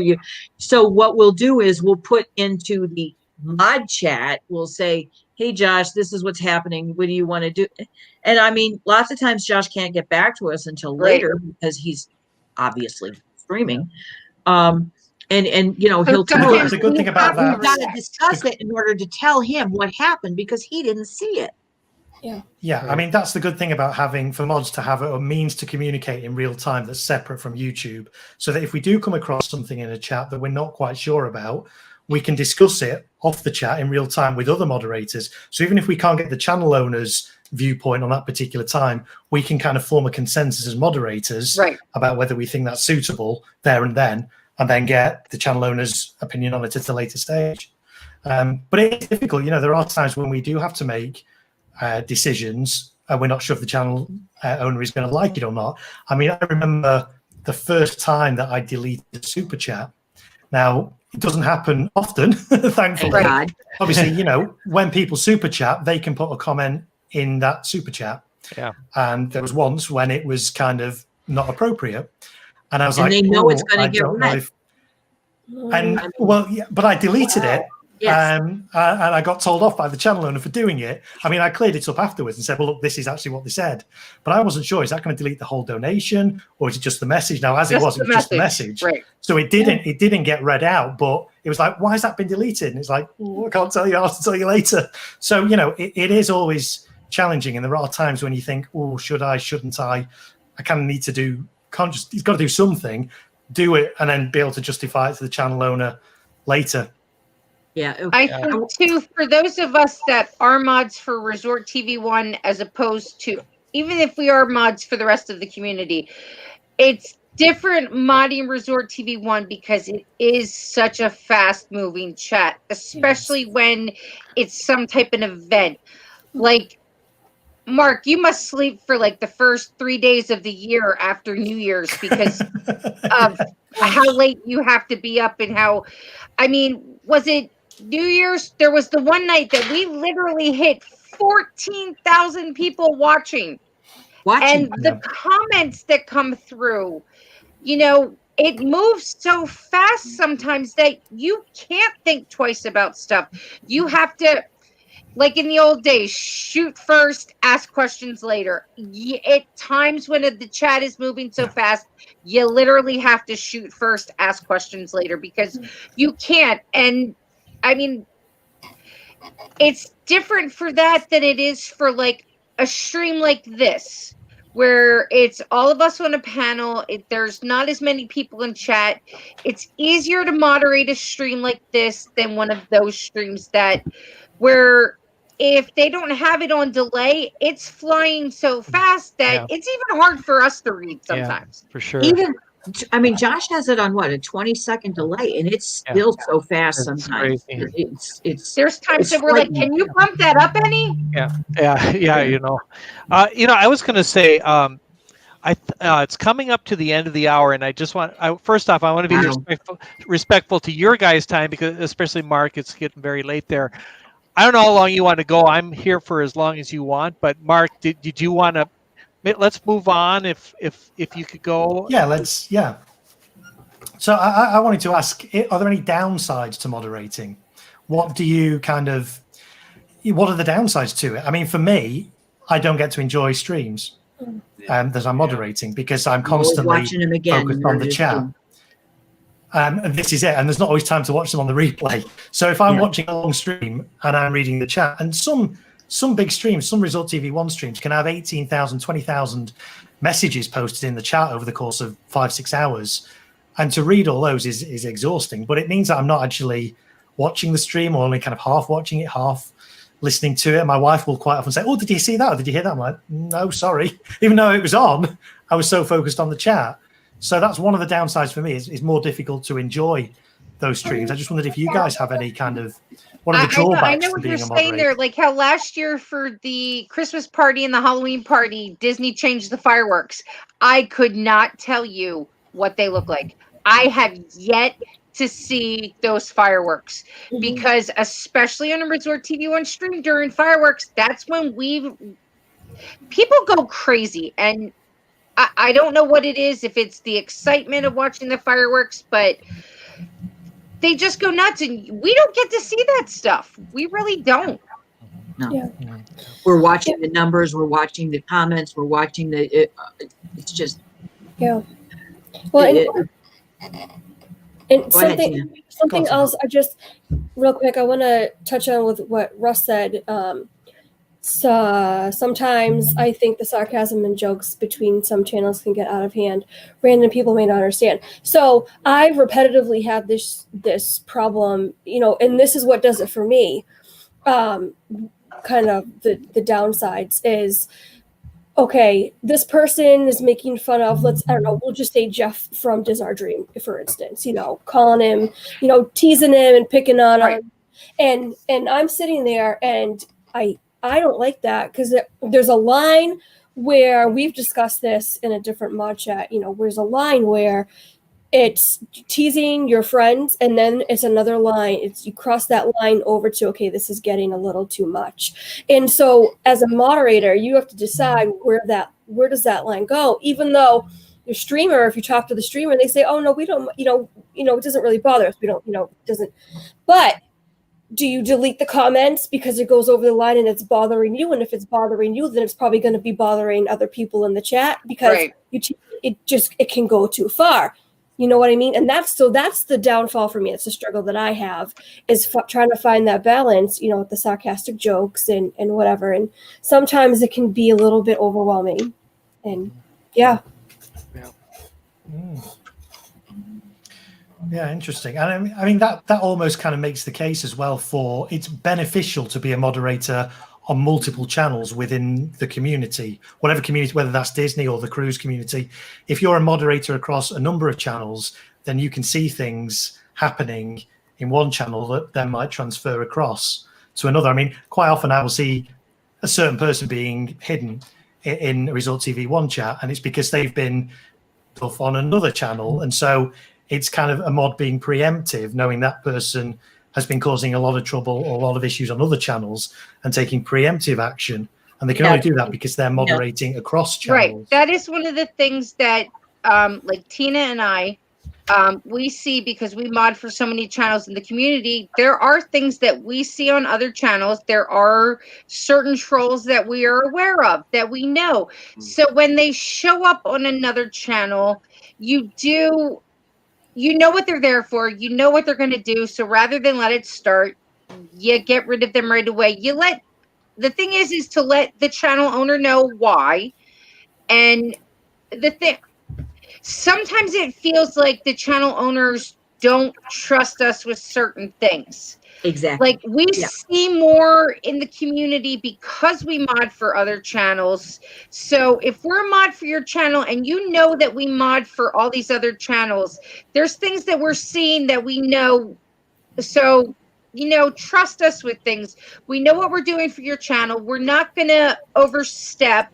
So what we'll do is we'll put into the mod chat, we'll say, hey, Josh, this is what's happening. What do you want to do? And I mean, lots of times Josh can't get back to us until later because he's obviously streaming. And he'll tell us. The good thing about that. We've got to discuss it in order to tell him what happened because he didn't see it. Yeah. I mean, that's the good thing about having, for mods to have a means to communicate in real time that's separate from YouTube, so that if we do come across something in a chat that we're not quite sure about, we can discuss it off the chat in real time with other moderators. So even if we can't get the channel owner's viewpoint on that particular time, we can kind of form a consensus as moderators about whether we think that's suitable there and then get the channel owner's opinion on it at a later stage. But it's difficult. There are times when we do have to make decisions and we're not sure if the channel owner is going to like it or not. I mean, I remember the first time that I deleted a super chat. Now, it doesn't happen often, thankfully. Thank God. Obviously, when people super chat, they can put a comment in that super chat. Yeah. And there was once when it was kind of not appropriate. And I was And like, they know it's going to get read. But I deleted it. Yes. And I got told off by the channel owner for doing it. I mean, I cleared it up afterwards and said, well, look, this is actually what they said. But I wasn't sure, is that going to delete the whole donation or is it just the message? Now, as it was just the message. Right. So it didn't get read out, but it was like, why has that been deleted? And it's like, I can't tell you, I'll have to tell you later. So, it is always challenging. And there are times when you think, oh, should I, shouldn't I? I kind of need to he's got to do something, do it, and then be able to justify it to the channel owner later. Yeah. I think too, for those of us that are mods for Resort TV 1, as opposed to, even if we are mods for the rest of the community, it's different modding Resort TV 1 because it is such a fast moving chat, especially when it's some type of event. Like, Mark, you must sleep for like the first 3 days of the year after New Year's because of how late you have to be up and was it New Year's? There was the one night that we literally hit 14,000 people watching. And the comments that come through, it moves so fast sometimes that you can't think twice about stuff. You have to, like in the old days, shoot first, ask questions later. At times when the chat is moving so fast, you literally have to shoot first, ask questions later because you can't. And I mean, it's different for that than it is for like a stream like this, where it's all of us on a panel. There's not as many people in chat. It's easier to moderate a stream like this than one of those streams where if they don't have it on delay, it's flying so fast that it's even hard for us to read sometimes. Yeah, for sure. Josh has it on what, a 20-second delay, and it's still so fast sometimes. It's there's times that we're like, can you bump that up any? Yeah. I was going to say, it's coming up to the end of the hour, and I just first off, I want to be respectful to your guys' time because, especially Mark, it's getting very late there. I don't know how long you want to go. I'm here for as long as you want, but Mark, did you want to? Let's move on if you could go. Yeah. So I wanted to ask, are there any downsides to moderating? What are the downsides to it? I mean, for me, I don't get to enjoy streams as I'm moderating because I'm constantly focused on the chat. And this is it. And there's not always time to watch them on the replay. So if I'm watching a long stream and I'm reading the chat, and some big streams, some Resort TV 1 streams can have 18,000, 20,000 messages posted in the chat over the course of 5-6 hours. And to read all those is exhausting. But it means that I'm not actually watching the stream or only kind of half watching it, half listening to it. My wife will quite often say, oh, did you see that? Or did you hear that? I'm like, no, sorry. Even though it was on, I was so focused on the chat. So that's one of the downsides for me. It's more difficult to enjoy those streams. I just wondered if you guys have any kind of, what are the drawbacks I know to what being you're a moderator? saying there, like how last year for the Christmas party and the Halloween party, Disney changed the fireworks. I could not tell you what they look like. I have yet to see those fireworks because especially on a Resort TV 1 stream during fireworks, that's when people go crazy. And I don't know what it is, if it's the excitement of watching the fireworks, but they just go nuts, and we don't get to see that stuff. We really don't. No. Yeah. We're watching the numbers. We're watching the comments. We're watching it's just. Yeah. Well, and something else, I just, real quick, I want to touch on with what Russ said. So sometimes I think the sarcasm and jokes between some channels can get out of hand. Random people may not understand. So I repetitively had this problem, you know, and this is what does it for me. Kind of the downsides is, okay, this person is making fun of, I don't know, we'll just say Jeff from Diz Our Dream, for instance, you know, calling him, you know, teasing him and picking on him. And I'm sitting there and I don't like that, because there's a line where we've discussed this in a different mod chat, you know, there's a line where it's teasing your friends, and then it's another line. It's you cross that line over to, okay, this is getting a little too much. And so as a moderator, you have to decide where does that line go, even though your streamer, if you talk to the streamer, they say, oh no, we don't, you know, it doesn't really bother us. We don't, you know, it doesn't. But do you delete the comments because it goes over the line and it's bothering you? And if it's bothering you, then it's probably going to be bothering other people in the chat, because it can go too far. You know what I mean? And that's the downfall for me. It's the struggle that I have, is trying to find that balance, you know, with the sarcastic jokes and whatever. And sometimes it can be a little bit overwhelming. And yeah. Yeah, interesting. And I mean that almost kind of makes the case as well for it's beneficial to be a moderator on multiple channels within the community, whatever community, whether that's Disney or the cruise community. If you're a moderator across a number of channels, then you can see things happening in one channel that then might transfer across to another. I mean, quite often I will see a certain person being hidden in a Resort TV 1 chat, and it's because they've been tough on another channel. And so it's kind of a mod being preemptive, knowing that person has been causing a lot of trouble or a lot of issues on other channels, and taking preemptive action. And they can only do that because they're moderating across channels. Right. That is one of the things that like Tina and I, we see, because we mod for so many channels in the community. There are things that we see on other channels. There are certain trolls that we are aware of, that we know. So when they show up on another channel, you know what they're there for. You know what they're going to do. So rather than let it start, you get rid of them right away. The thing is to let the channel owner know why. And sometimes it feels like the channel owners don't trust us with certain things. Exactly. Like we see more in the community because we mod for other channels. So if we're a mod for your channel and you know that we mod for all these other channels, there's things that we're seeing that we know. So, you know, trust us with things. We know what we're doing for your channel. We're not going to overstep.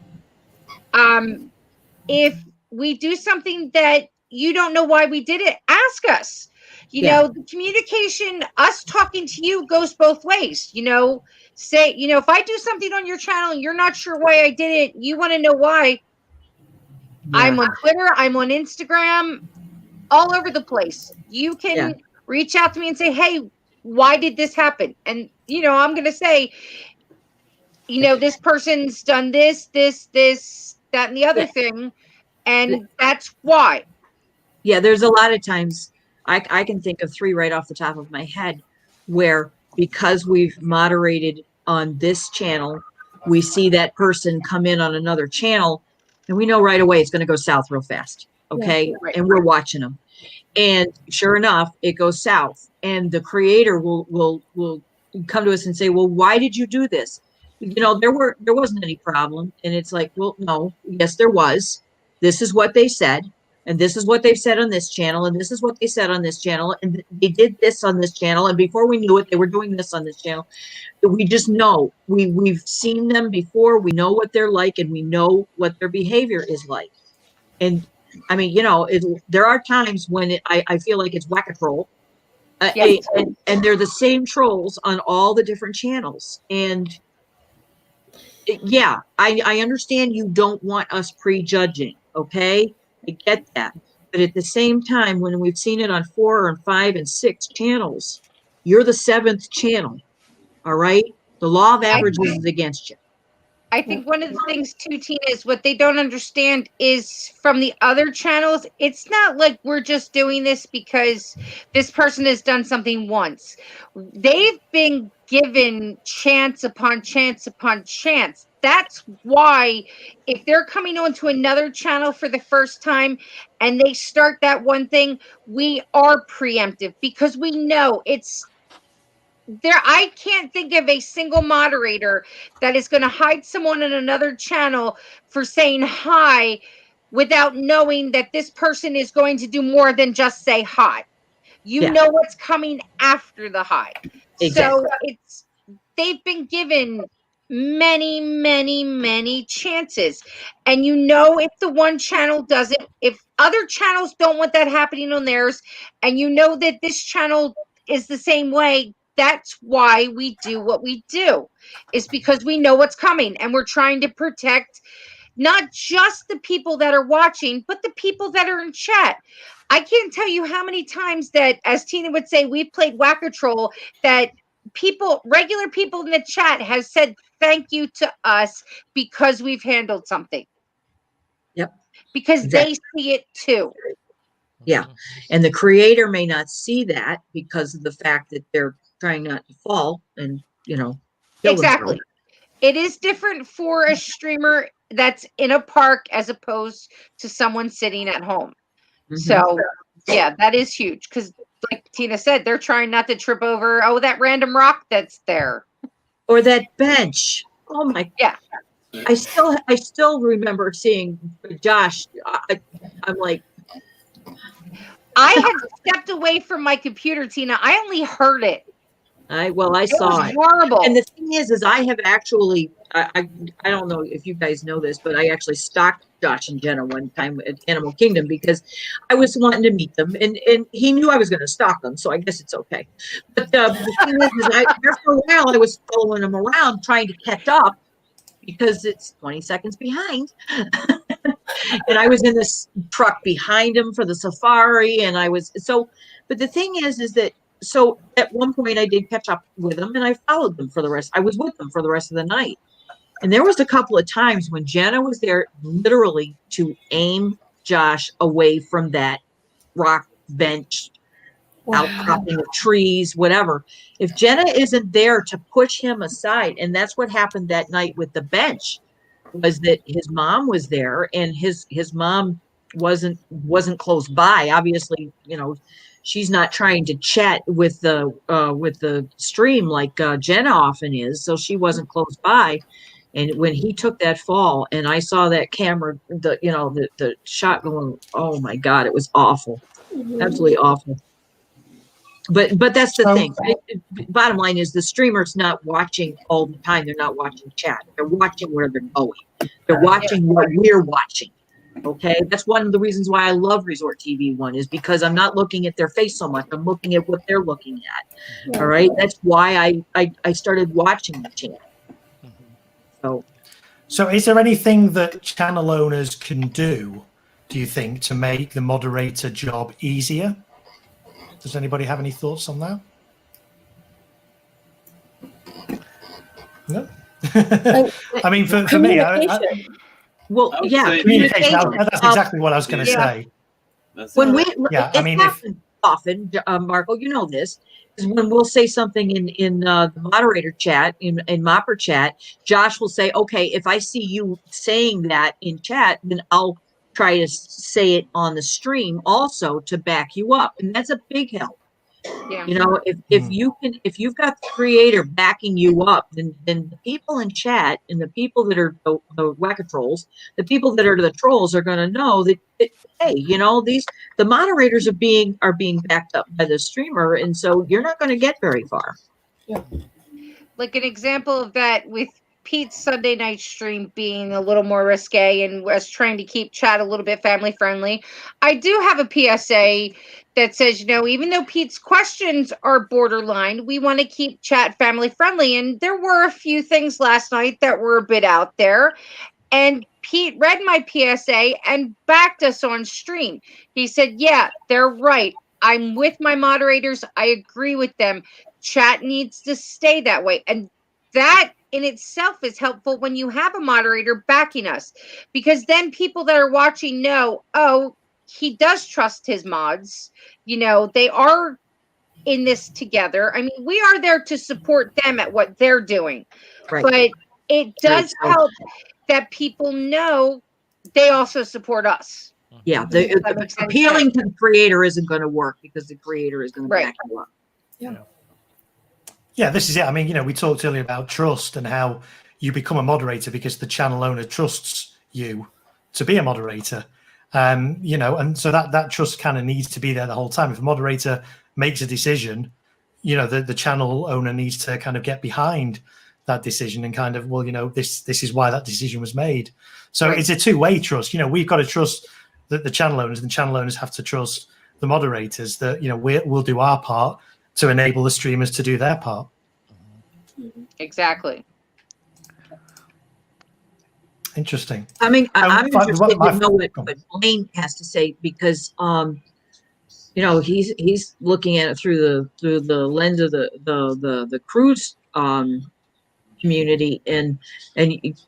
If we do something that you don't know why we did it, ask us. You know, the communication, us talking to you, goes both ways. You know, say, you know, if I do something on your channel and you're not sure why I did it, you want to know why. I'm on Twitter, I'm on Instagram, all over the place. You can reach out to me and say, hey, why did this happen? And, you know, I'm going to say, you know, this person's done this, that, and the other thing. And that's why. Yeah, there's a lot of times I can think of 3 right off the top of my head where, because we've moderated on this channel, we see that person come in on another channel and we know right away it's going to go south real fast. Okay. And we're watching them. And sure enough, it goes south, and the creator will come to us and say, well, why did you do this? You know, there wasn't any problem. And it's like, well, no, yes, there was. This is what they said. And this is what they've said on this channel. And this is what they said on this channel. And they did this on this channel. And before we knew it, they were doing this on this channel. We just know. We've seen them before. We know what they're like, and we know what their behavior is like. And I mean, you know, there are times when I feel like it's whack-a-troll. And they're the same trolls on all the different channels. And yeah, I understand you don't want us prejudging. Okay. I get that. But at the same time, when we've seen it on 4 and 5 and 6 channels, you're the 7th channel. All right. The law of averages is against you. I think one of the things too, Tina, is what they don't understand is from the other channels, it's not like we're just doing this because this person has done something once. They've been given chance upon chance upon chance. That's why if they're coming onto another channel for the first time and they start that one thing, we are preemptive because we know it's there. I can't think of a single moderator that is going to hide someone on another channel for saying hi without knowing that this person is going to do more than just say hi. You know what's coming after the hi. Exactly. So they've been given many chances, and if the one channel doesn't, if other channels don't want that happening on theirs, and that this channel is the same way, that's why we do what we do, is because we know what's coming and we're trying to protect not just the people that are watching, but the people that are in chat. I can't tell you how many times that, as Tina would say, we've played Whack-A-Troll, that regular people in the chat has said thank you to us because we've handled something. Yep. Because exactly. they see it too. Yeah. And the creator may not see that because of the fact that they're trying not to fall and, kill Exactly. themselves. It is different for a streamer that's in a park as opposed to someone sitting at home. Mhm. So, yeah, that is huge because, like Tina said, they're trying not to trip over, that random rock that's there. Or that bench. Oh my. Yeah. I still remember seeing Josh. I'm like, I had stepped away from my computer, Tina. I only heard it. I It saw was it. horrible. And the thing is I have actually, I don't know if you guys know this, but I actually stalked Josh and Jenna one time at Animal Kingdom because I was wanting to meet them, and he knew I was going to stalk them, so I guess it's okay. But the thing is after a while I was following him around trying to catch up because it's 20 seconds behind. And I was in this truck behind him for the safari, and but the thing is that so at one point I did catch up with them and I followed them for the rest. I was with them for the rest of the night. And there was a couple of times when Jenna was there literally to aim Josh away from that rock bench, outcropping of trees, whatever. If Jenna isn't there to push him aside, and that's what happened that night with the bench, was that his mom was there, and his mom wasn't close by. Obviously, she's not trying to chat with the stream like Jenna often is, so she wasn't close by. And when he took that fall, and I saw that camera, the shot going, oh my God, it was awful, absolutely awful. But that's the thing. Bottom line is the streamer's not watching all the time. They're not watching chat. They're watching where they're going. They're watching what we're watching. Okay, that's one of the reasons why I love Resort TV 1 is because I'm not looking at their face so much. I'm looking at what they're looking at. All right, that's why I started watching the channel. So is there anything that channel owners can do you think, to make the moderator job easier? Does anybody have any thoughts on that? No. I mean, for me, communication. communication. That's exactly what I was going to say. Happens often, Marco, you know this, is when we'll say something in the moderator chat, in Mopper chat, Josh will say, okay, if I see you saying that in chat, then I'll try to say it on the stream also to back you up. And that's a big help. Yeah. If you've got the creator backing you up, then the people in chat and the people that are the Whack-A-Trolls, the people that are the trolls are going to know that hey, the moderators are being backed up by the streamer, and so you're not going to get very far. Yeah. Like an example of that with Pete's Sunday night stream being a little more risque and us trying to keep chat a little bit family friendly. I do have a PSA that says, even though Pete's questions are borderline, we want to keep chat family friendly. And there were a few things last night that were a bit out there. And Pete read my PSA and backed us on stream. He said, yeah, they're right. I'm with my moderators. I agree with them. Chat needs to stay that way. And that in itself is helpful when you have a moderator backing us, because then people that are watching know, oh, he does trust his mods. You know, they are in this together. I mean, we are there to support them at what they're doing, Right. but it does help that people know they also support us. Yeah, the appealing to the creator isn't going to work because the creator is going to back you up. Yeah, this is it. I mean, you know, we talked earlier about trust and how you become a moderator because the channel owner trusts you to be a moderator. You know, and so that trust kind of needs to be there the whole time. If a moderator makes a decision, you know, the channel owner needs to kind of get behind that decision and kind of, well, you know, this is why that decision was made. So it's a two-way trust. You know, we've got to trust that the channel owners, and channel owners have to trust the moderators that, you know, we'll do our part to enable the streamers to do their part. Exactly. Interesting. I mean, I'm interested to know what Blaine has to say because, you know, he's looking at it through the lens of the cruise community, and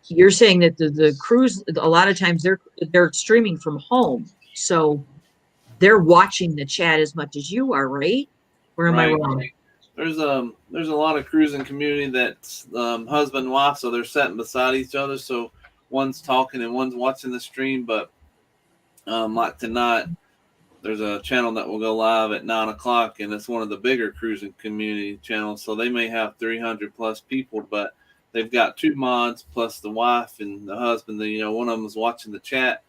you're saying that the cruise, a lot of times they're streaming from home, so they're watching the chat as much as you are, right? Or am I wrong? There's a lot of cruising community that's husband and wife, so they're sitting beside each other. So one's talking and one's watching the stream. But like tonight, there's a channel that will go live at 9 o'clock, and it's one of the bigger cruising community channels. So they may have 300 plus people, but they've got 2 mods plus the wife and the husband. You know, one of them is watching the chat.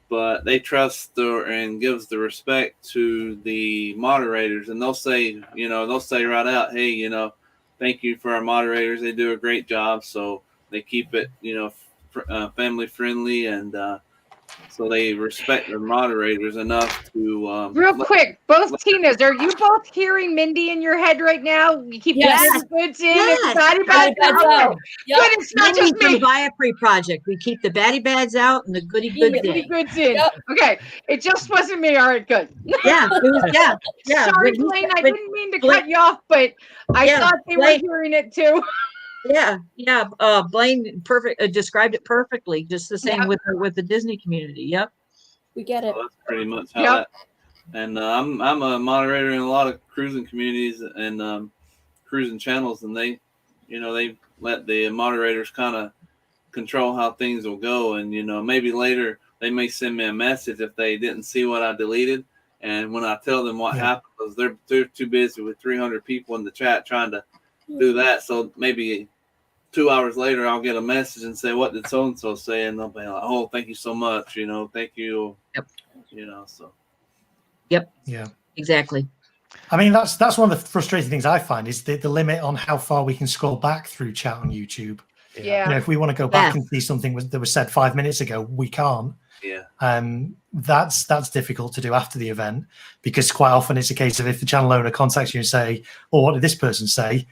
But they trust and gives the respect to the moderators, and they'll say right out, hey, you know, thank you for our moderators. They do a great job. So they keep it, you know, family friendly, and so they respect their moderators enough to. Real quick, both Tinas, are you both hearing Mindy in your head right now? You keep the goods in and batty bads out. Good, it's not just me. The Viapre project. We keep the batty bads out and the goody goods in. Yep. Okay, it just wasn't me. All right, good. Yeah, it was, yeah. Sorry, Blaine, I didn't mean to cut you off, but I thought they were hearing it too. Yeah. Blaine described it perfectly. Just the same with the Disney community. Yep, we get it. So that's pretty much how that. And I'm a moderator in a lot of cruising communities and cruising channels, and they let the moderators kind of control how things will go. And you know, maybe later they may send me a message if they didn't see what I deleted, and when I tell them what happened, because they're too busy with 300 people in the chat trying to do that. So maybe 2 hours later, I'll get a message and say, what did so-and-so say? And they'll be like, oh, thank you so much. You know, thank you. Yep. You know, so. Yep. Yeah. Exactly. I mean, that's one of the frustrating things I find is the limit on how far we can scroll back through chat on YouTube. Yeah. You know, if we want to go back and see something that was said 5 minutes ago, we can't. Yeah. That's difficult to do after the event, because quite often it's a case of if the channel owner contacts you and say, well, what did this person say?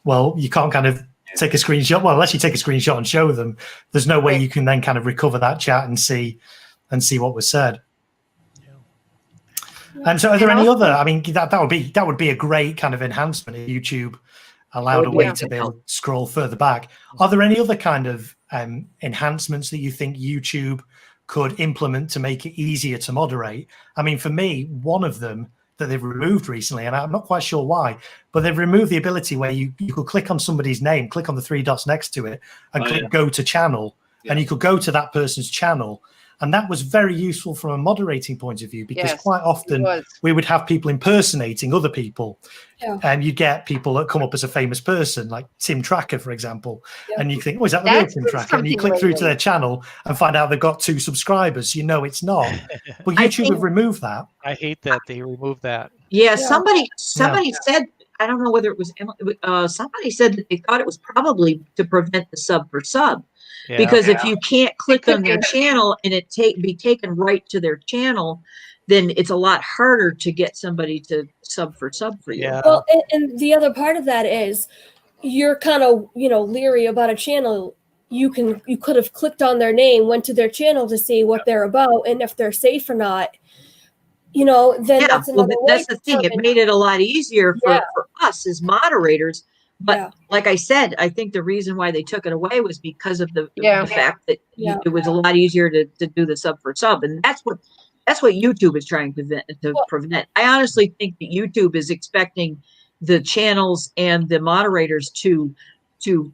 Well, you can't kind of take a screenshot. Well, unless you take a screenshot and show them, there's no way you can then kind of recover that chat and see what was said. And so, are there any other? I mean, that would be a great kind of enhancement if YouTube allowed a way to be able to scroll further back. Are there any other kind of enhancements that you think YouTube could implement to make it easier to moderate? I mean, for me, one of them that they've removed recently, and I'm not quite sure why, but they've removed the ability where you could click on somebody's name, click on the 3 dots next to it, and click go to channel, and you could go to that person's channel. And that was very useful from a moderating point of view, because quite often we would have people impersonating other people. And you get people that come up as a famous person, like Tim Tracker, for example. And you think, oh, is that the real Tim Tracker? And you click through to their channel and find out they've got 2 subscribers. You know it's not. But YouTube have removed that. I hate that they removed that. Yeah, somebody said, I don't know whether it was somebody said that they thought it was probably to prevent the sub for sub. Because if you can't click on their channel and it be taken right to their channel, then it's a lot harder to get somebody to sub for you. Yeah. Well, and the other part of that is you're kind of, leery about a channel. You could have clicked on their name, went to their channel to see what they're about and if they're safe or not. Then that's another way. That's the thing. It made it a lot easier for us as moderators. But like I said, I think the reason why they took it away was because of the fact that it was a lot easier to do the sub for sub, and that's what YouTube is trying to prevent. I honestly think that YouTube is expecting the channels and the moderators to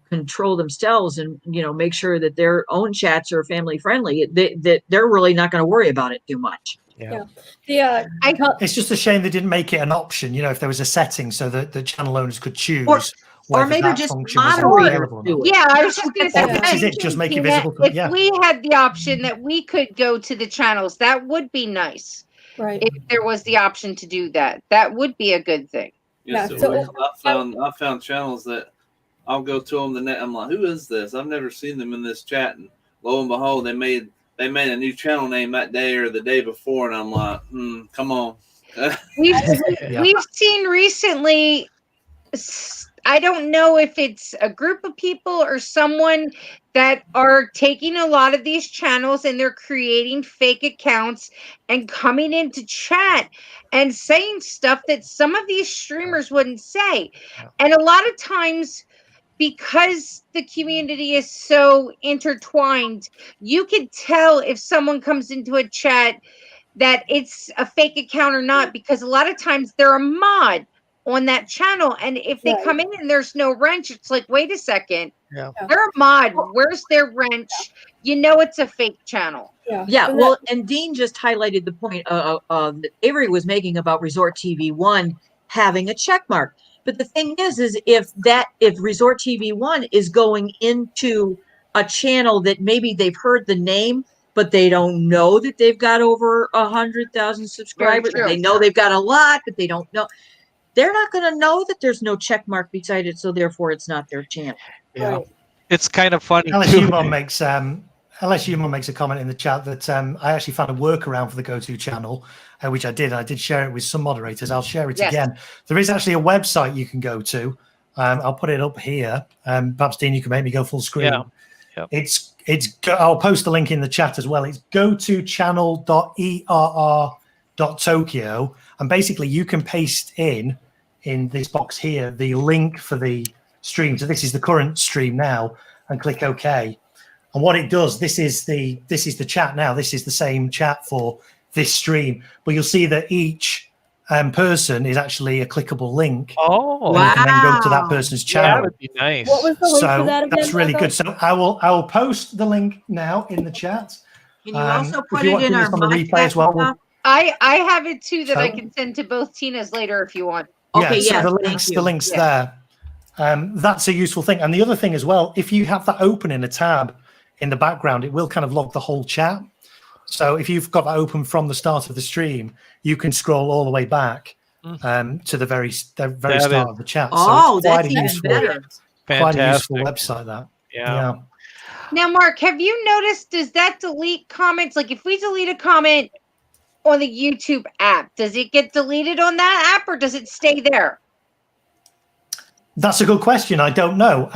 control themselves and make sure that their own chats are family friendly. That they're really not going to worry about it too much. It's just a shame they didn't make it an option. If there was a setting so that the channel owners could choose. Or maybe that just function was available. Yeah, I was just going to say, this is it. Just make it visible. If we had the option that we could go to the channels, that would be nice. Right. If there was the option to do that, that would be a good thing. Yes, it was. I found channels that I'll go to them the net. I'm like, who is this? I've never seen them in this chat. And lo and behold, they made a new channel name that day or the day before, and I'm like, come on. We've seen recently. I don't know if it's a group of people or someone that are taking a lot of these channels and they're creating fake accounts and coming into chat and saying stuff that some of these streamers wouldn't say. And a lot of times, because the community is so intertwined, you can tell if someone comes into a chat that it's a fake account or not, because a lot of times they're a mod on that channel, and if they come in and there's no wrench, it's like, wait a second, they're a mod, where's their wrench? It's a fake channel. Well, and Dean just highlighted the point that Avery was making about Resort TV 1 having a check mark. But the thing is if Resort TV 1 is going into a channel that maybe they've heard the name, but they don't know that they've got over 100,000 subscribers. They know they've got a lot, but they don't know. They're not going to know that there's no check mark beside it, so therefore it's not their channel. Yeah, it's kind of funny. Unless Humon makes a comment in the chat that I actually found a workaround for the go-to channel, which I did. I did share it with some moderators. I'll share it again. There is actually a website you can go to. I'll put it up here. Perhaps Dean, you can make me go full screen. I'll post the link in the chat as well. It's gotochannel.err.tokyo, and basically you can paste in this box here the link for the stream. So this is the current stream now, and click OK. And what it does, this is the chat now. This is the same chat for this stream, but you'll see that each person is actually a clickable link. Oh, and you can then go to that person's channel. That would be nice. What was the link for that again? That's really good. So I will post the link now in the chat. Can you also put it in our replay as well? I have it too that I can send to both Tinas later if you want. Okay, the link's there. That's a useful thing. And the other thing as well, if you have that open in a tab in the background, it will kind of log the whole chat. So if you've got that open from the start of the stream, you can scroll all the way back to the very start of the chat. Oh, so that's even better. Quite a useful website, that. Yeah. Now, Mark, have you noticed, does that delete comments? Like if we delete a comment on the YouTube app, does it get deleted on that app or does it stay there? That's a good question. I don't know.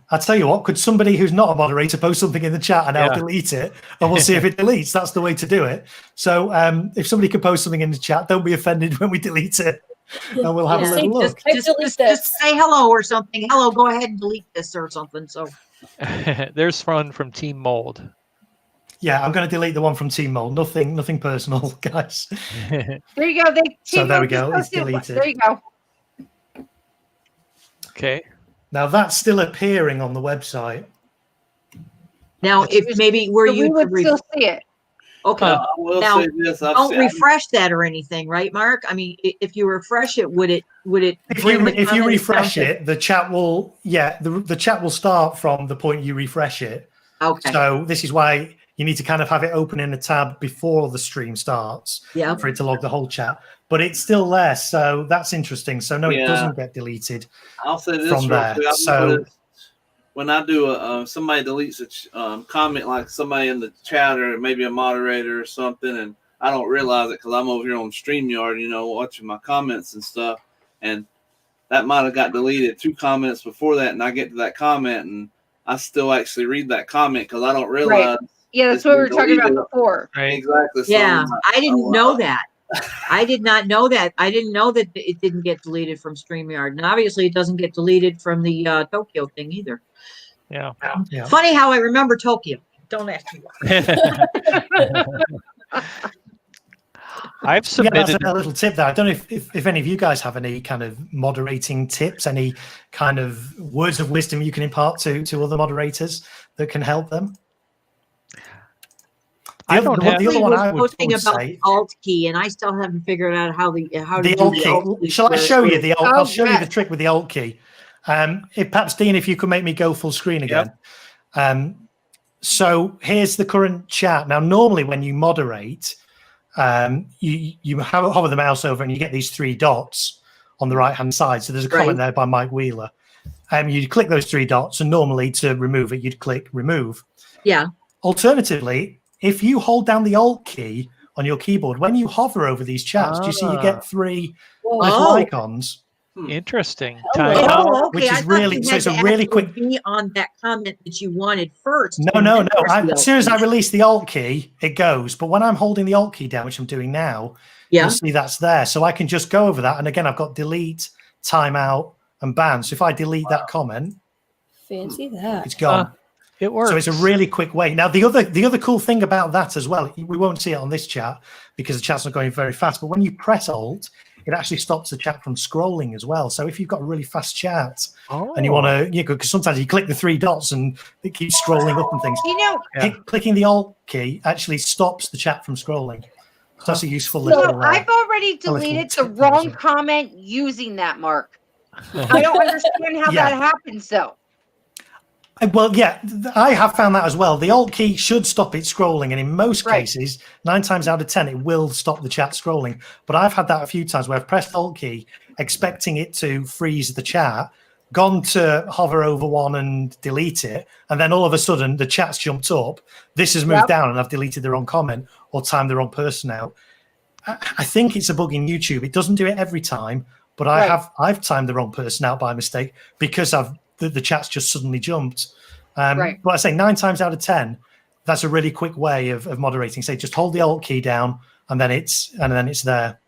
I'll tell you what, could somebody who's not a moderator post something in the chat and I'll delete it and we'll see if it deletes. That's the way to do it. So if somebody could post something in the chat, don't be offended when we delete it and we'll have a little look. Just say hello or something. Hello, go ahead and delete this or something. So there's fun from Team Mold. Yeah, I'm going to delete the one from Team Mold. Nothing personal, guys. There you go. There we go. It's deleted. There you go. Okay. Now that's still appearing on the website. Now, if maybe were you would still see it. Okay. Now, don't refresh that or anything, right, Mark? I mean, if you refresh it, would it? If you refresh it, the chat will. Yeah, the chat will start from the point you refresh it. Okay. So this is why you need to kind of have it open in a tab before the stream starts. Yeah. For it to log the whole chat, but it's still there, so that's interesting. So no, it doesn't get deleted. I'll say this from there. So when I do somebody deletes a comment, like somebody in the chat or maybe a moderator or something, and I don't realize it because I'm over here on StreamYard, watching my comments and stuff, and that might have got deleted 2 comments before that, and I get to that comment and I still actually read that comment because I don't realize. Right. Yeah, that's what we were talking about before. Right. Exactly. Yeah, I didn't know that. I did not know that. I didn't know that it didn't get deleted from StreamYard. And obviously it doesn't get deleted from the Tokyo thing either. Yeah. Yeah. Funny how I remember Tokyo. Don't ask me why. I've Yeah, submitted. that's a little tip there. I don't know if any of you guys have any kind of moderating tips, any kind of words of wisdom you can impart to other moderators that can help them. I don't have. The other one I would posting about say, the alt key, and I still haven't figured out how to the do alt the key. alt key. Shall I show you the alt? Oh, I'll show you the yes. trick with the alt key. If perhaps Dean, if you could make me go full screen again. So here's the current chat. Now, normally when you moderate, you hover the mouse over and you get these three dots on the right hand side. So there's a comment there by Mike Wheeler. You click those three dots, and normally to remove it, you'd click remove. Yeah. Alternatively, if you hold down the alt key on your keyboard, when you hover over these chats, do you see you get three little icons? Interesting. Oh, okay. Which is really, so it's a really quick. Be on that comment that you wanted first. No. As soon as I release the alt key, it goes. But when I'm holding the alt key down, which I'm doing now, you'll see that's there. So I can just go over that. And again, I've got delete, timeout, and ban. So if I delete that comment, fancy that, it's gone. It works. So it's a really quick way. Now, the other cool thing about that as well, we won't see it on this chat because the chat's not going very fast. But when you press alt, it actually stops the chat from scrolling as well. So if you've got a really fast chat and you want to, because sometimes you click the three dots and it keeps scrolling up and things. Clicking the alt key actually stops the chat from scrolling. So that's a useful little. I've already deleted the wrong comment using that, Mark. I don't understand how that happens, though. Well, yeah, I have found that as well. The alt key should stop it scrolling, and in most cases, 9 times out of 10, it will stop the chat scrolling. But I've had that a few times where I've pressed alt key, expecting it to freeze the chat, gone to hover over one and delete it, and then all of a sudden the chat's jumped up. This has moved down, and I've deleted the wrong comment or timed the wrong person out. I think it's a bug in YouTube. It doesn't do it every time, but I've timed the wrong person out by mistake because the chat's just suddenly jumped. But I say 9 times out of 10, that's a really quick way of moderating. Say just hold the alt key down and then it's there.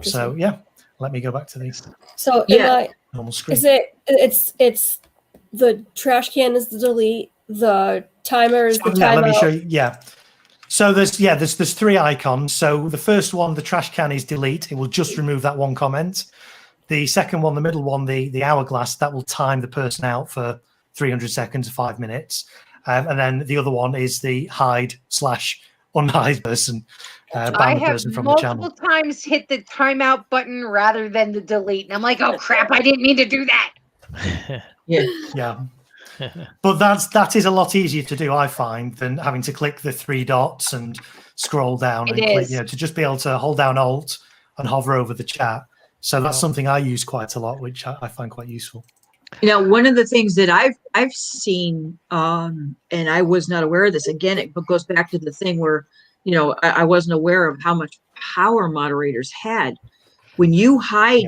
So yeah, let me go back to these. So normal screen. Is it's the trash can is the delete, the timer is the timeout. Let me show you. Yeah. So there's three icons. So the first one, the trash can, is delete. It will just remove that one comment. The second one, the middle one, the hourglass, that will time the person out for 300 seconds, 5 minutes. And then the other one is the hide/unhide person. I have multiple times hit the timeout button rather than the delete. And I'm like, oh, crap, I didn't mean to do that. Yeah. But that is a lot easier to do, I find, than having to click the three dots and scroll down and click, to just be able to hold down alt and hover over the chat. So that's something I use quite a lot, which I find quite useful. One of the things that I've seen, and I was not aware of this. Again, it goes back to the thing where, I wasn't aware of how much power moderators had. When you hide,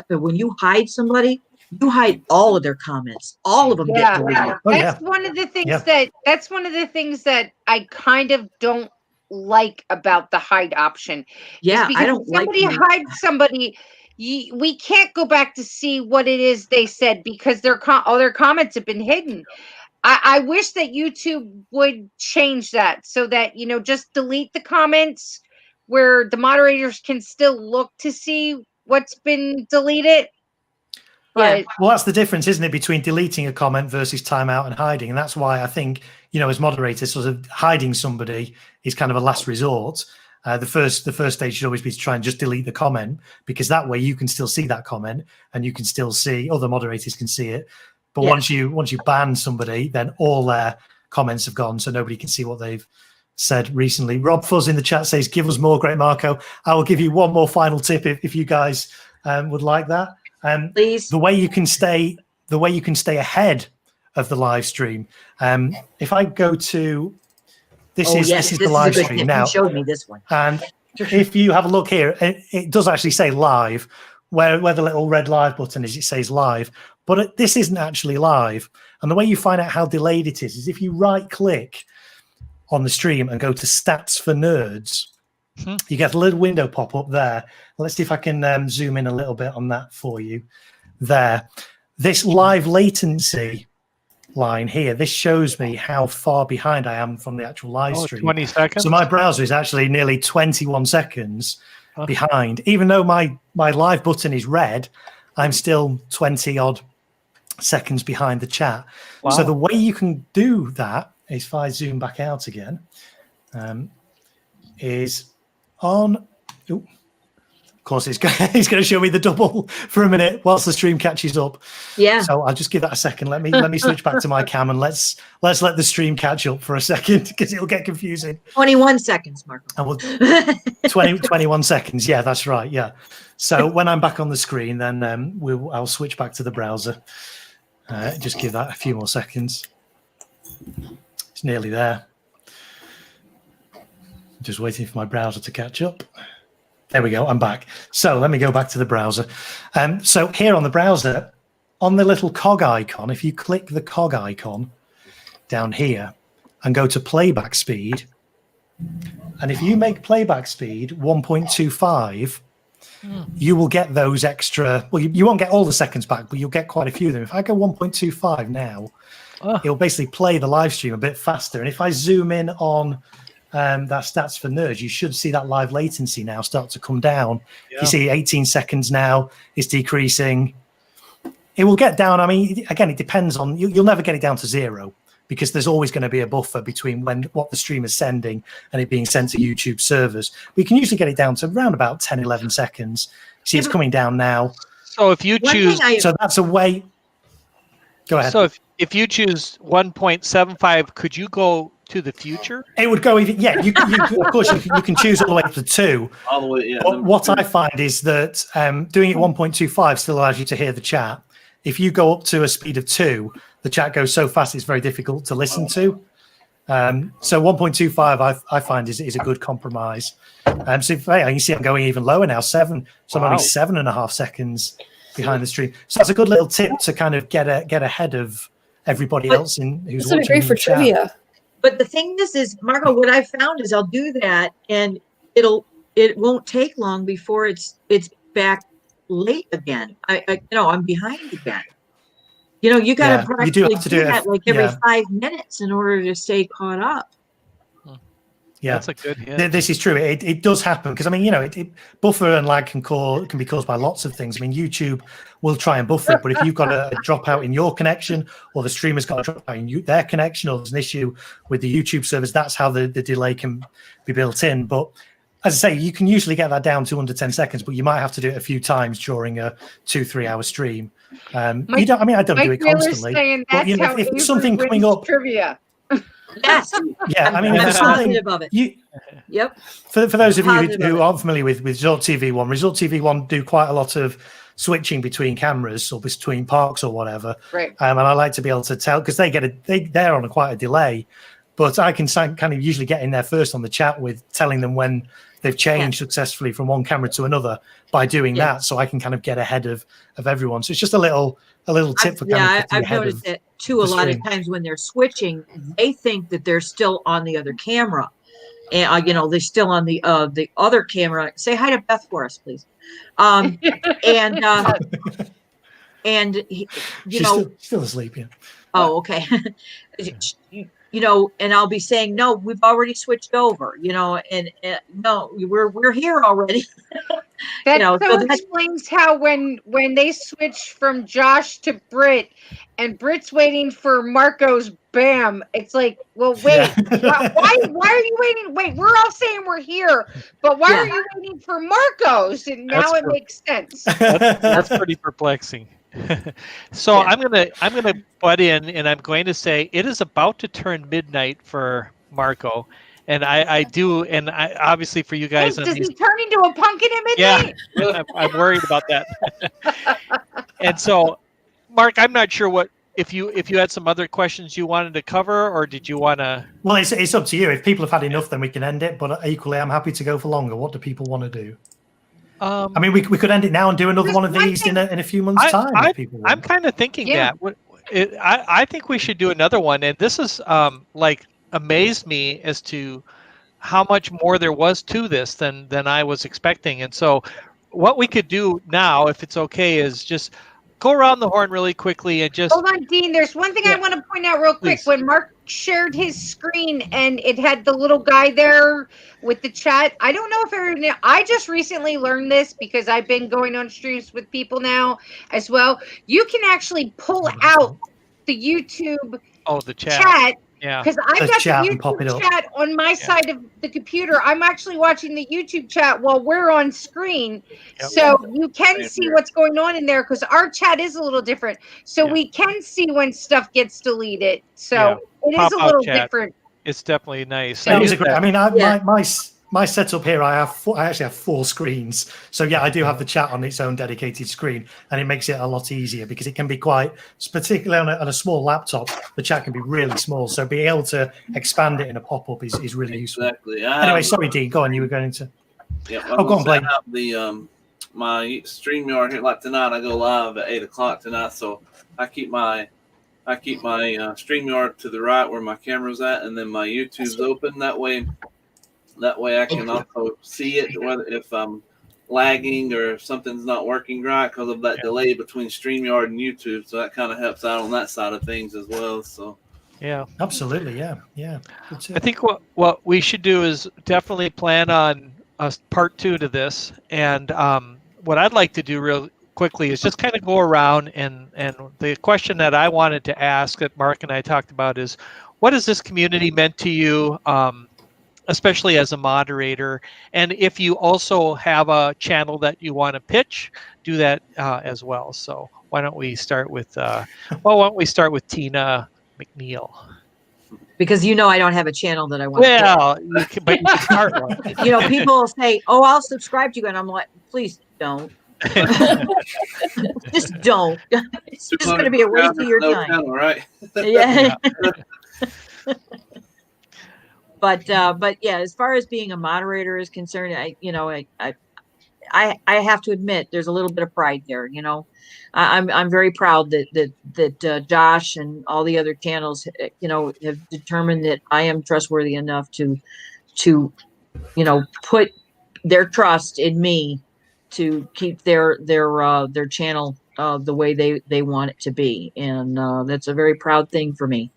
when you hide somebody, you hide all of their comments. All of them get deleted. That's one of the things that's one of the things that I kind of don't like about the hide option. Yeah, I don't like somebody hides somebody. We can't go back to see what it is they said because all their comments have been hidden. I wish that YouTube would change that so that, just delete the comments where the moderators can still look to see what's been deleted. But well, that's the difference, isn't it, between deleting a comment versus timeout and hiding? And that's why I think, as moderators, sort of hiding somebody is kind of a last resort. The first stage should always be to try and just delete the comment, because that way you can still see that comment and you can still see, other moderators can see it. But once you ban somebody, then all their comments have gone, so nobody can see what they've said recently. Rob Fuzz in the chat says, "Give us more, Great Marko." I will give you one more final tip if you guys would like that. Please. The way you can stay ahead of the live stream. If I go to this is the live stream now. You showed me this one. And if you have a look here, it does actually say live. Where the little red live button is, it says live. But this isn't actually live. And the way you find out how delayed it is if you right click on the stream and go to Stats for Nerds. You get a little window pop up there. Let's see if I can zoom in a little bit on that for you. There. This live latency line here, this shows me how far behind I am from the actual live stream. 20 seconds. So my browser is actually nearly 21 seconds behind. Even though my live button is red, I'm still 20 odd seconds behind the chat. Wow. So the way you can do that is, if I zoom back out again, is on. Ooh, of course, it's going to show me the double for a minute whilst the stream catches up. Yeah. So I'll just give that a second. Let me switch back to my cam and let's let the stream catch up for a second because it'll get confusing. 21 seconds, Marco. And we'll, 21 seconds. Yeah, that's right. Yeah. So when I'm back on the screen, then I'll switch back to the browser. Just give that a few more seconds. It's nearly there. Just waiting for my browser to catch up. There we go. I'm back. So let me go back to the browser. So here on the browser, on the little cog icon, if you click the cog icon down here and go to playback speed, and if you make playback speed 1.25, you will get those extra. Well, you won't get all the seconds back, but you'll get quite a few of them. If I go 1.25 now, it'll basically play the live stream a bit faster. And if I zoom in on that stats for nerds, you should see that live latency now start to come down. Yeah. You see 18 seconds now, it's decreasing. It will get down. I mean, again, it depends on, you'll never get it down to 0 because there's always going to be a buffer between what the stream is sending and it being sent to YouTube servers. We can usually get it down to around about 10, 11 seconds. See, it's coming down now. So if you choose... So that's a way... Go ahead. So if you choose 1.75, could you go to the future? It would go even, yeah. You of course you can choose all the way up to 2. All the way, yeah. But what I find is that doing it 1.25 still allows you to hear the chat. If you go up to a speed of 2, the chat goes so fast it's very difficult to listen to. So 1.25 I find is a good compromise. So you can see I'm going even lower now, 7. So I'm only 7.5 seconds behind the stream. So that's a good little tip to kind of get ahead of everybody else who's watching. Great for trivia. But the thing is, Marco, what I found is I'll do that and it won't take long before it's back late again. I'm behind again. You got to practically do that like every 5 minutes in order to stay caught up. Yeah, that's a good hit. This is true. It does happen because I mean, buffer and lag can be caused by lots of things. I mean, YouTube will try and buffer it, but if you've got a dropout in your connection, or the streamer's got a dropout in their connection, or there's an issue with the YouTube servers, that's how the delay can be built in. But as I say, you can usually get that down to under 10 seconds, but you might have to do it a few times during a 2-3 hour stream. I don't do it constantly. But if it's something coming up, trivia. Yes. Yeah, I mean, I'm if it's something, positive of it. Yep. For those of you who aren't familiar with Resort TV One, Resort TV One do quite a lot of switching between cameras or between parks or whatever. Right. And I like to be able to tell because they're on quite a delay, but I can kind of usually get in there first on the chat with telling them when they've changed successfully from one camera to another by doing that, so I can kind of get ahead of everyone. So it's just a little tip for I've noticed that too. A lot of times when they're switching, they think that they're still on the other camera, and they're still on the other camera. Say hi to Beth for us, please. And she's still asleep. Yeah. Oh, okay. And I'll be saying, no, we've already switched over, and no, we're here already. That explains how when they switch from Josh to Britt and Britt's waiting for Marco's bam, it's like, well, wait, why are you waiting? Wait, we're all saying we're here, but why are you waiting for Marco's? And now it makes sense. That's pretty perplexing. So I'm gonna butt in and I'm going to say it is about to turn midnight for Marco, and I obviously for you guys. Does he turn into a pumpkin at midnight? Yeah, I'm worried about that. And so, Mark, I'm not sure if you had some other questions you wanted to cover, or did you want to? Well, it's up to you. If people have had enough, then we can end it. But equally, I'm happy to go for longer. What do people want to do? I mean, we could end it now and do another one of these in a few months' time. I'm kind of thinking that. I think we should do another one, and this is amazed me as to how much more there was to this than I was expecting. And so what we could do now, if it's okay, is just go around the horn really quickly and just Hold on, Dean. There's one thing I want to point out real quick. Please. When Mark shared his screen and it had the little guy there with the chat, I don't know if everyone. I just recently learned this because I've been going on streams with people now as well. You can actually pull out the YouTube the chat. Yeah. Because I've Just got chat the and pop it YouTube up. chat on my side of the computer. I'm actually watching the YouTube chat while we're on screen. Yep. So you can Same see here. what's going on in there because our chat is a little different. So Yeah. we can see when stuff gets deleted. So Yeah. it is a Pop-out little chat. different. It's definitely nice. So- It is a great. I mean, Yeah. my setup here, I actually have 4 screens. So yeah, I do have the chat on its own dedicated screen, and it makes it a lot easier because it can be quite, particularly on a small laptop, the chat can be really small. So being able to expand it in a pop-up is really useful. Exactly. Anyway, sorry, Dean. Go on. You were going to. Yeah, Oh, go on, Blaine. I have the my StreamYard here. Like tonight, I go live at 8 o'clock tonight, so I keep my StreamYard to the right where my camera's at, and then my YouTube's open. That way I can also see it, whether if I'm lagging or if something's not working right because of that delay between StreamYard and YouTube. So that kind of helps out on that side of things as well. So Yeah. Absolutely. Yeah. Yeah. Good tip. I think what we should do is definitely plan on a part 2 to this. And what I'd like to do real quickly is just kind of go around and the question that I wanted to ask that Mark and I talked about is, what has this community meant to you, especially as a moderator? And if you also have a channel that you want to pitch, do that as well. So why don't we start with Tina McNeil? Because I don't have a channel that I want to Well, but you can start one. people will say, "Oh, I'll subscribe to you," and I'm like, "Please don't. Just don't. It's just going to be a waste of your time." channel, right? Yeah. But yeah, as far as being a moderator is concerned, I have to admit there's a little bit of pride there. I'm very proud that Josh and all the other channels have determined that I am trustworthy enough to put their trust in me to keep their channel the way they want it to be, and that's a very proud thing for me.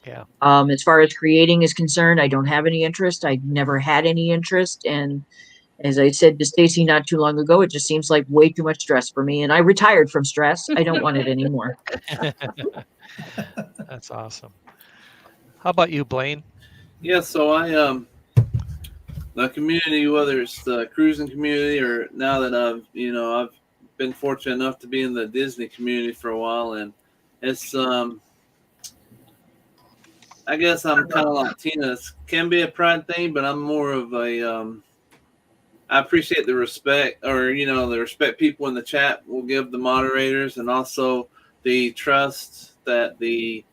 Yeah. As far as creating is concerned, I don't have any interest. I never had any interest, and as I said to Stacy not too long ago, it just seems like way too much stress for me, and I retired from stress. I don't want it anymore. That's awesome. How about you, Blaine? Yeah, so I the community, whether it's the cruising community or now that I've been fortunate enough to be in the Disney community for a while, and it's I guess I'm kind of like Tina. It can be a pride thing, but I'm more of a I appreciate the respect, or the respect people in the chat will give the moderators, and also the trust that the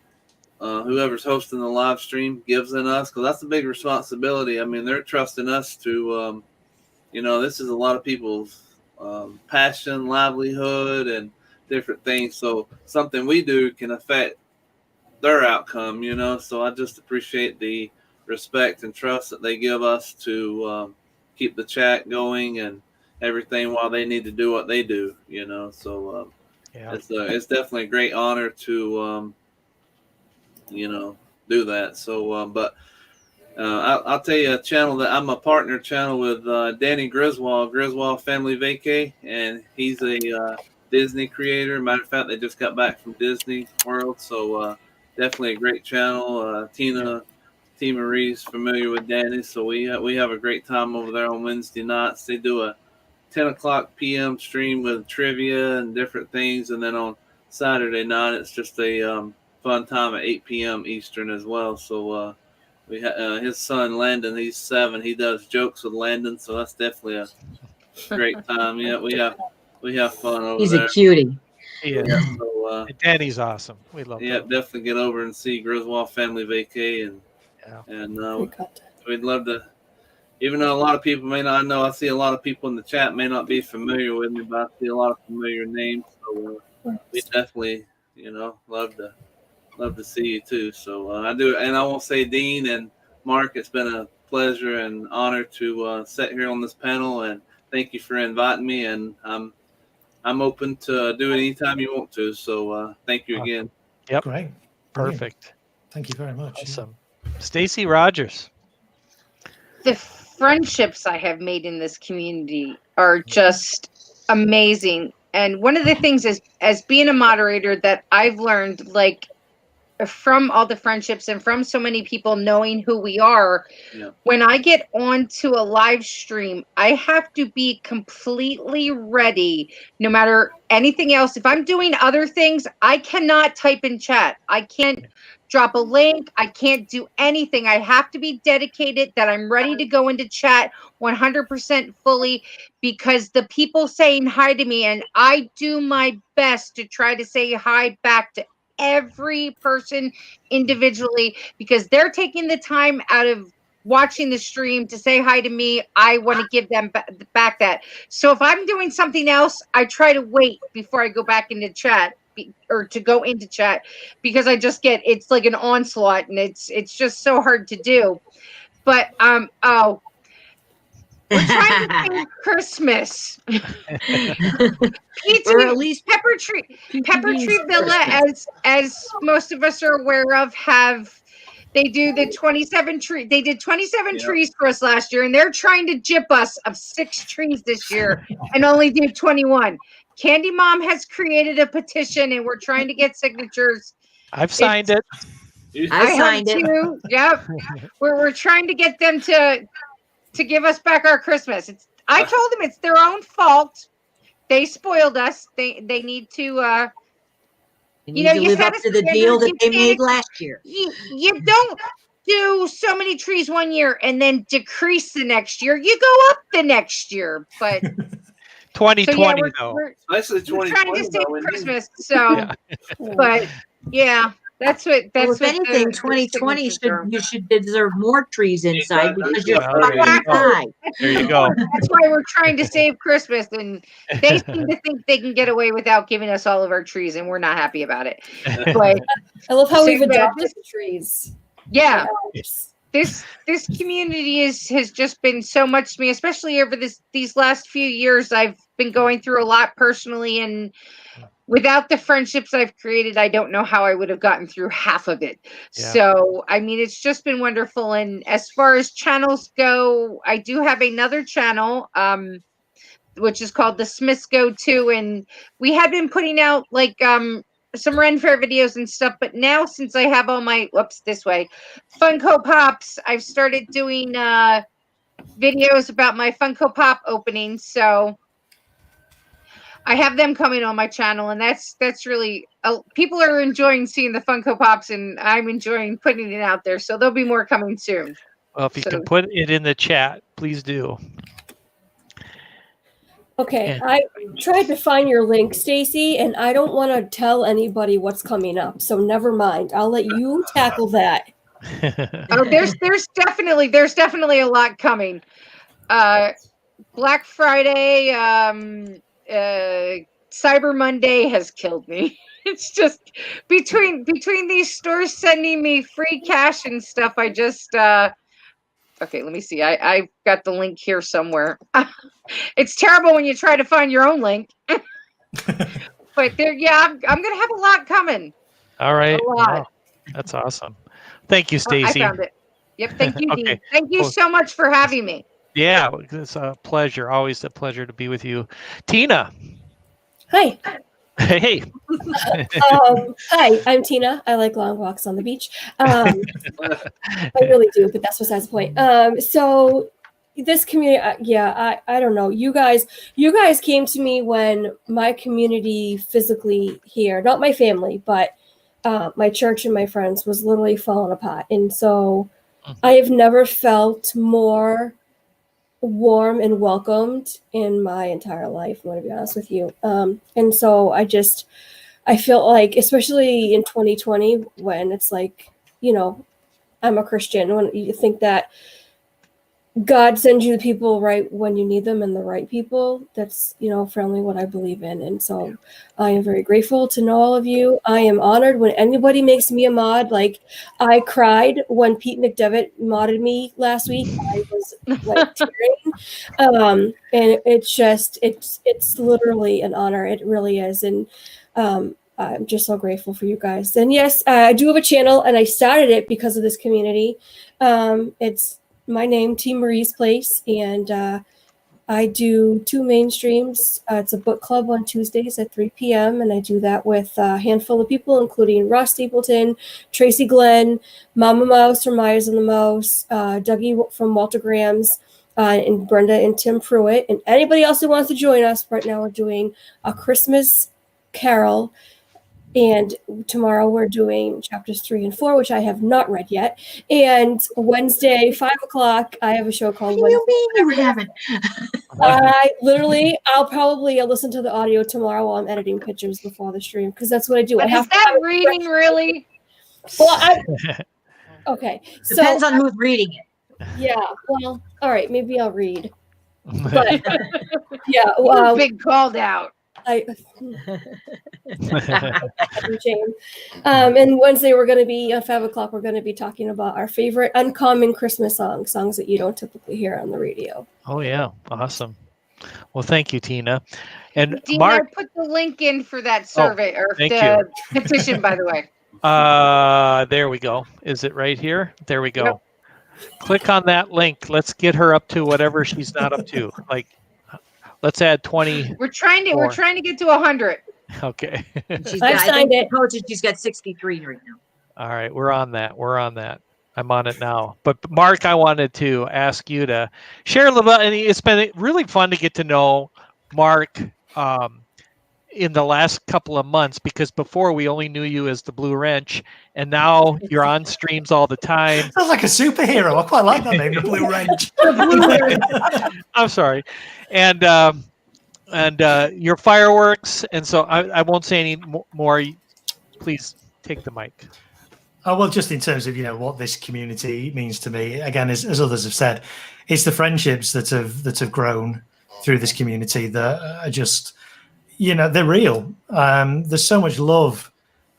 whoever's hosting the live stream gives in us, because that's a big responsibility. I mean, they're trusting us to, this is a lot of people's passion, livelihood, and different things. So something we do can affect their outcome, So I just appreciate the respect and trust that they give us to keep the chat going and everything while they need to do what they do, So it's definitely a great honor to do that. So, but I'll tell you a channel that I'm a partner channel with Danny Griswold Family Vacay, and he's a Disney creator. Matter of fact, they just got back from Disney World, so definitely a great channel. T. Marie's familiar with Danny, so we have a great time over there on Wednesday nights. They do a 10 o'clock p.m. stream with trivia and different things, and then on Saturday night it's just a fun time at 8 p.m. Eastern as well. So we his son Landon, he's 7. He does jokes with Landon, so that's definitely a great time. Yeah, we have fun over He's there. a cutie. Yeah. So Danny's awesome. We love yeah, him. definitely get over and see Griswold Family Vacay, and we'd love to. Even though a lot of people may not know, I see a lot of people in the chat may not be familiar with me, but I see a lot of familiar names. So we definitely, love to see you too. So I do, and I won't say Dean and Mark. It's been a pleasure and honor to sit here on this panel, and thank you for inviting me. And I'm open to do it anytime you want to. So thank you again. Yep. Great. Perfect. Thank you very much. Awesome. Stacy Rogers. The friendships I have made in this community are just amazing. And one of the things is, as being a moderator, that I've learned, like, from all the friendships and from so many people knowing who we are, when I get onto a live stream, I have to be completely ready no matter anything else. If I'm doing other things, I cannot type in chat. I can't drop a link. I can't do anything. I have to be dedicated that I'm ready to go into chat 100% fully, because the people saying hi to me, and I do my best to try to say hi back to every person individually, because they're taking the time out of watching the stream to say hi to me. I want to give them back that. So if I'm doing something else, I try to wait before I go back into chat, or to go into chat, because I just get, it's like an onslaught, and it's just so hard to do. But oh, we're trying to save Christmas. Or at least Pepper Tree Villa, as most of us are aware of, they do the 27 tree. They did 27 trees for us last year, and they're trying to gyp us of 6 trees this year and only do 21. Candy Mom has created a petition, and we're trying to get signatures. I've signed it. I signed it too. Yep. We're trying to get them to give us back our Christmas. I told them it's their own fault. They spoiled us. They need to live up to the deal that they made last year. You don't do so many trees one year and then decrease the next year. You go up the next year. But 2020 though. We're trying to save Christmas. So but that's what if anything, 2020 should deserve more trees inside, because you're outside. There you go. That's why we're trying to save Christmas, and they seem to think they can get away without giving us all of our trees, and we're not happy about it. But I love how we've adopted the trees. Yeah. This community has just been so much to me, especially over these last few years. I've been going through a lot personally, and without the friendships I've created, I don't know how I would have gotten through half of it. Yeah. So, I mean, it's just been wonderful. And as far as channels go, I do have another channel, which is called The Smiths Go To. And we had been putting out like some Ren Fair videos and stuff. But now, since I have all my, Funko Pops, I've started doing videos about my Funko Pop openings. So I have them coming on my channel, and that's really people are enjoying seeing the Funko Pops, and I'm enjoying putting it out there. So there'll be more coming soon. Well, if you can put it in the chat, please do. Okay, I tried to find your link, Stacy, and I don't want to tell anybody what's coming up. So never mind. I'll let you tackle that. Oh, there's definitely a lot coming. Black Friday, Cyber Monday has killed me. It's just between these stores sending me free cash and stuff. I just okay, let me see. I've got the link here somewhere. It's terrible when you try to find your own link. But there, I'm gonna have a lot coming. All right. A lot. Wow. That's awesome. Thank you, Stacy. I found it. Yep. Thank you, Dean. Thank you so much for having me. Yeah, it's a pleasure. Always a pleasure to be with you. Tina. Hi. Hey. Hi, I'm Tina. I like long walks on the beach. I really do, but that's besides the point. So this community, I don't know. You guys came to me when my community physically here, not my family, but my church and my friends was literally falling apart. And so I have never felt more warm and welcomed in my entire life, I'm going to be honest with you. And so I feel like, especially in 2020, when it's like, I'm a Christian, when you think that God sends you the people right when you need them and the right people. That's, firmly what I believe in. And so I am very grateful to know all of you. I am honored when anybody makes me a mod. Like, I cried when Pete McDevitt modded me last week. I was like tearing. And it's literally an honor. It really is. And I'm just so grateful for you guys. And yes, I do have a channel, and I started it because of this community. It's my name, T. Marie's Place, and I do 2 main streams. It's a book club on Tuesdays at 3 p.m., and I do that with a handful of people, including Ross Stapleton, Tracy Glenn, Mama Mouse from Myers and the Mouse, Dougie from Walter Graham's, and Brenda and Tim Pruitt. And anybody else who wants to join us, right now we're doing a Christmas Carol. And tomorrow we're doing chapters 3 and 4, which I have not read yet. And Wednesday, 5:00, I have a show called What do you mean you haven't? I'll probably listen to the audio tomorrow while I'm editing pictures before the stream, because that's what I do. But is that reading really? Well, okay. Depends on who's reading it. Yeah. Well, all right. Maybe I'll read. But yeah. Well, big called out. And Wednesday we're going to be at 5:00. We're going to be talking about our favorite uncommon Christmas songs that you don't typically hear on the radio. Oh yeah, awesome. Well, thank you, Tina. And Tina, Mark, I put the link in for that survey or thank the petition, by the way. There we go. Is it right here? There we go. Yep. Click on that link. Let's get her up to whatever she's not up to. Like, let's add 20. We're trying to get to 100. Okay. She's got 63 right now. All right, we're on that. I'm on it now. But Mark, I wanted to ask you to share a little bit. And it's been really fun to get to know Mark in the last couple of months, because before we only knew you as the Blue Wrench, and now you're on streams all the time. Sounds like a superhero. I quite like that name, the Blue Wrench. I'm sorry. And your fireworks. And so I won't say any more. Please take the mic. Oh, well, just in terms of, what this community means to me, again, as others have said, it's the friendships that have grown through this community that are just, they're real. There's so much love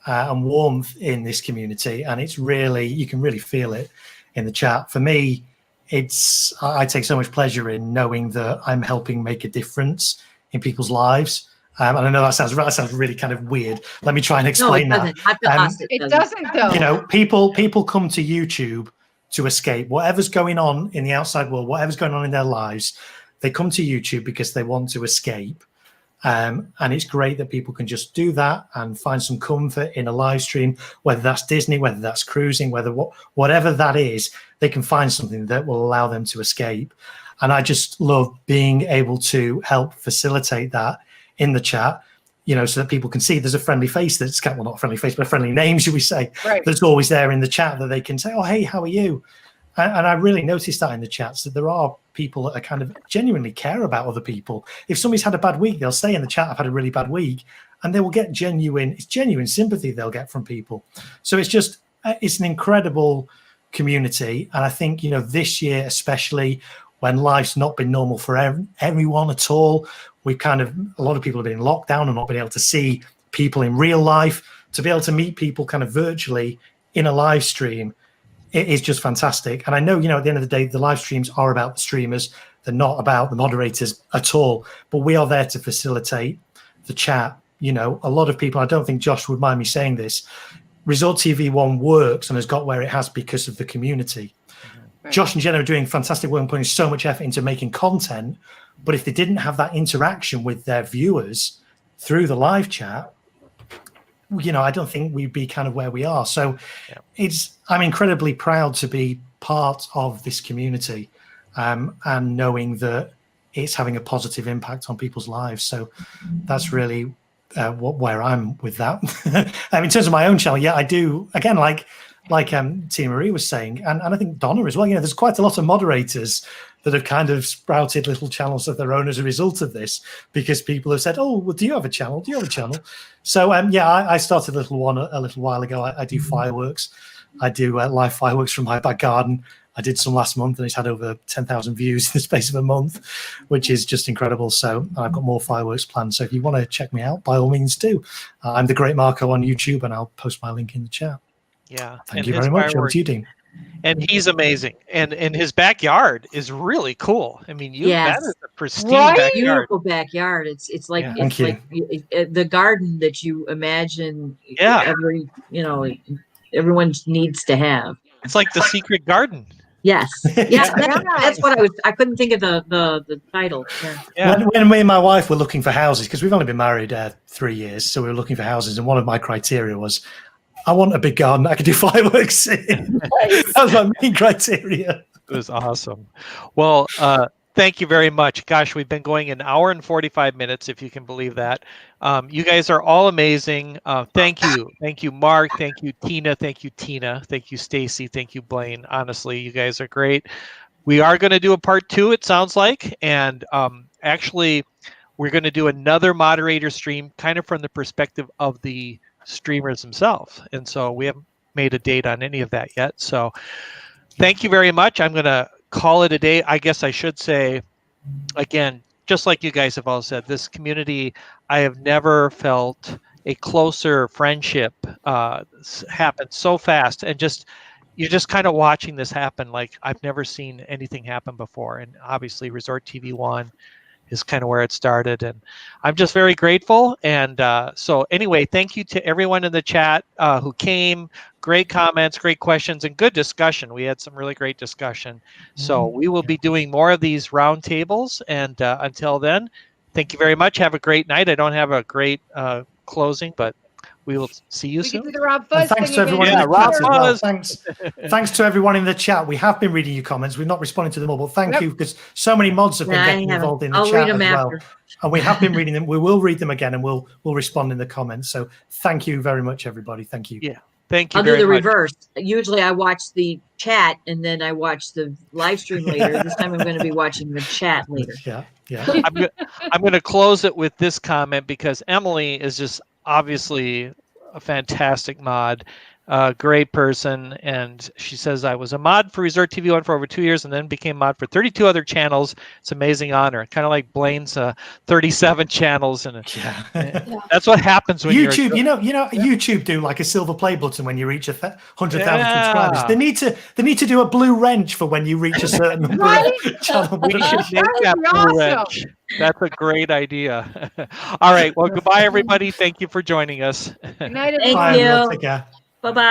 and warmth in this community, and it's really, you can really feel it in the chat. For me, I take so much pleasure in knowing that I'm helping make a difference in people's lives. And I know that sounds really kind of weird. Let me try and explain that. It doesn't, though. People come to YouTube to escape whatever's going on in the outside world, whatever's going on in their lives. They come to YouTube because they want to escape. And it's great that people can just do that and find some comfort in a live stream, whether that's Disney, whether that's cruising, whatever that is, they can find something that will allow them to escape. And I just love being able to help facilitate that in the chat, so that people can see there's a friendly face that's, well, not a friendly face, but a friendly name, should we say, right, that's always there in the chat that they can say, oh, hey, how are you? And I really noticed that in the chats, that there are people that are kind of genuinely care about other people. If somebody's had a bad week, they'll say in the chat, I've had a really bad week, and they will get genuine sympathy they'll get from people. So it's an incredible community. And I think, this year, especially when life's not been normal for everyone at all, a lot of people have been in lockdown and not been able to see people in real life. To be able to meet people kind of virtually in a live stream, it is just fantastic. And I know, at the end of the day, the live streams are about the streamers. They're not about the moderators at all. But we are there to facilitate the chat. A lot of people, I don't think Josh would mind me saying this, Resort TV 1 works and has got where it has because of the community. Right. Josh and Jenna are doing fantastic work and putting so much effort into making content. But if they didn't have that interaction with their viewers through the live chat, I don't think we'd be kind of where we are. So I'm incredibly proud to be part of this community and knowing that it's having a positive impact on people's lives. So that's really where I'm with that. In terms of my own channel, I do, again, like Tina Marie was saying, and I think Donna as well, there's quite a lot of moderators that have kind of sprouted little channels of their own as a result of this, because people have said, oh, well, do you have a channel? So, I started a little while ago. I do fireworks. I do live fireworks from my back garden. I did some last month, and it's had over 10,000 views in the space of a month, which is just incredible. So I've got more fireworks planned. So if you want to check me out, by all means do. I'm the Great Marko on YouTube, and I'll post my link in the chat. Yeah. Thank you very much. Over to you, Dean. And he's amazing. And his backyard is really cool. I mean, that is a pristine backyard. Beautiful backyard. It's like the garden that you imagine everyone needs to have. It's like the secret garden. Yes. Yeah, that's what I couldn't think of the title. Yeah. When me and my wife were looking for houses, because we've only been married 3 years, so we were looking for houses, and one of my criteria was, I want a big garden I could do fireworks in. That was my main criteria. It was awesome. Well, thank you very much. Gosh, we've been going an hour and 45 minutes, if you can believe that. You guys are all amazing. Thank you. Thank you, Mark. Thank you, Tina. Thank you, Tina. Thank you, Stacy. Thank you, Blaine. Honestly, you guys are great. We are going to do a part 2, it sounds like. And actually, we're going to do another moderator stream kind of from the perspective of the streamers themselves. And so we haven't made a date on any of that yet. So thank you very much. I'm going to call it a day. I guess I should say, again, just like you guys have all said, this community, I have never felt a closer friendship happen so fast. And you're just kind of watching this happen like I've never seen anything happen before. And obviously Resort TV 1 is kind of where it started. And I'm just very grateful. And so anyway, thank you to everyone in the chat who came. Great comments, great questions, and good discussion. We had some really great discussion. So we will be doing more of these roundtables. And until then, thank you very much. Have a great night. I don't have a great closing, but we will see you soon. Do the Rob Fuzz thanks to everyone in the chat as well. Thanks to everyone in the chat. We have been reading your comments. We've not responded to them all, but thank you, because so many mods have been getting involved in the chat as well. And we have been reading them. We will read them again, and we'll respond in the comments. So thank you very much, everybody. Thank you. Yeah. Thank you. I'll do the reverse. Usually I watch the chat and then I watch the live stream later. This time I'm going to be watching the chat later. Yeah. I'm going to close it with this comment, because Emily is just obviously a fantastic mod, great person. And she says, I was a mod for Resort TV 1 for over 2 years and then became mod for 32 other channels. It's an amazing honor. Kind of like Blaine's 37 channels. And that's what happens when YouTube, YouTube do like a silver play button when you reach 100,000 subscribers. They need to do a blue wrench for when you reach a certain number of channels. We should make that blue wrench. That's a great idea. All right. Well, goodbye, everybody. Thank you for joining us. Good night, Thank you. Take care. Bye-bye.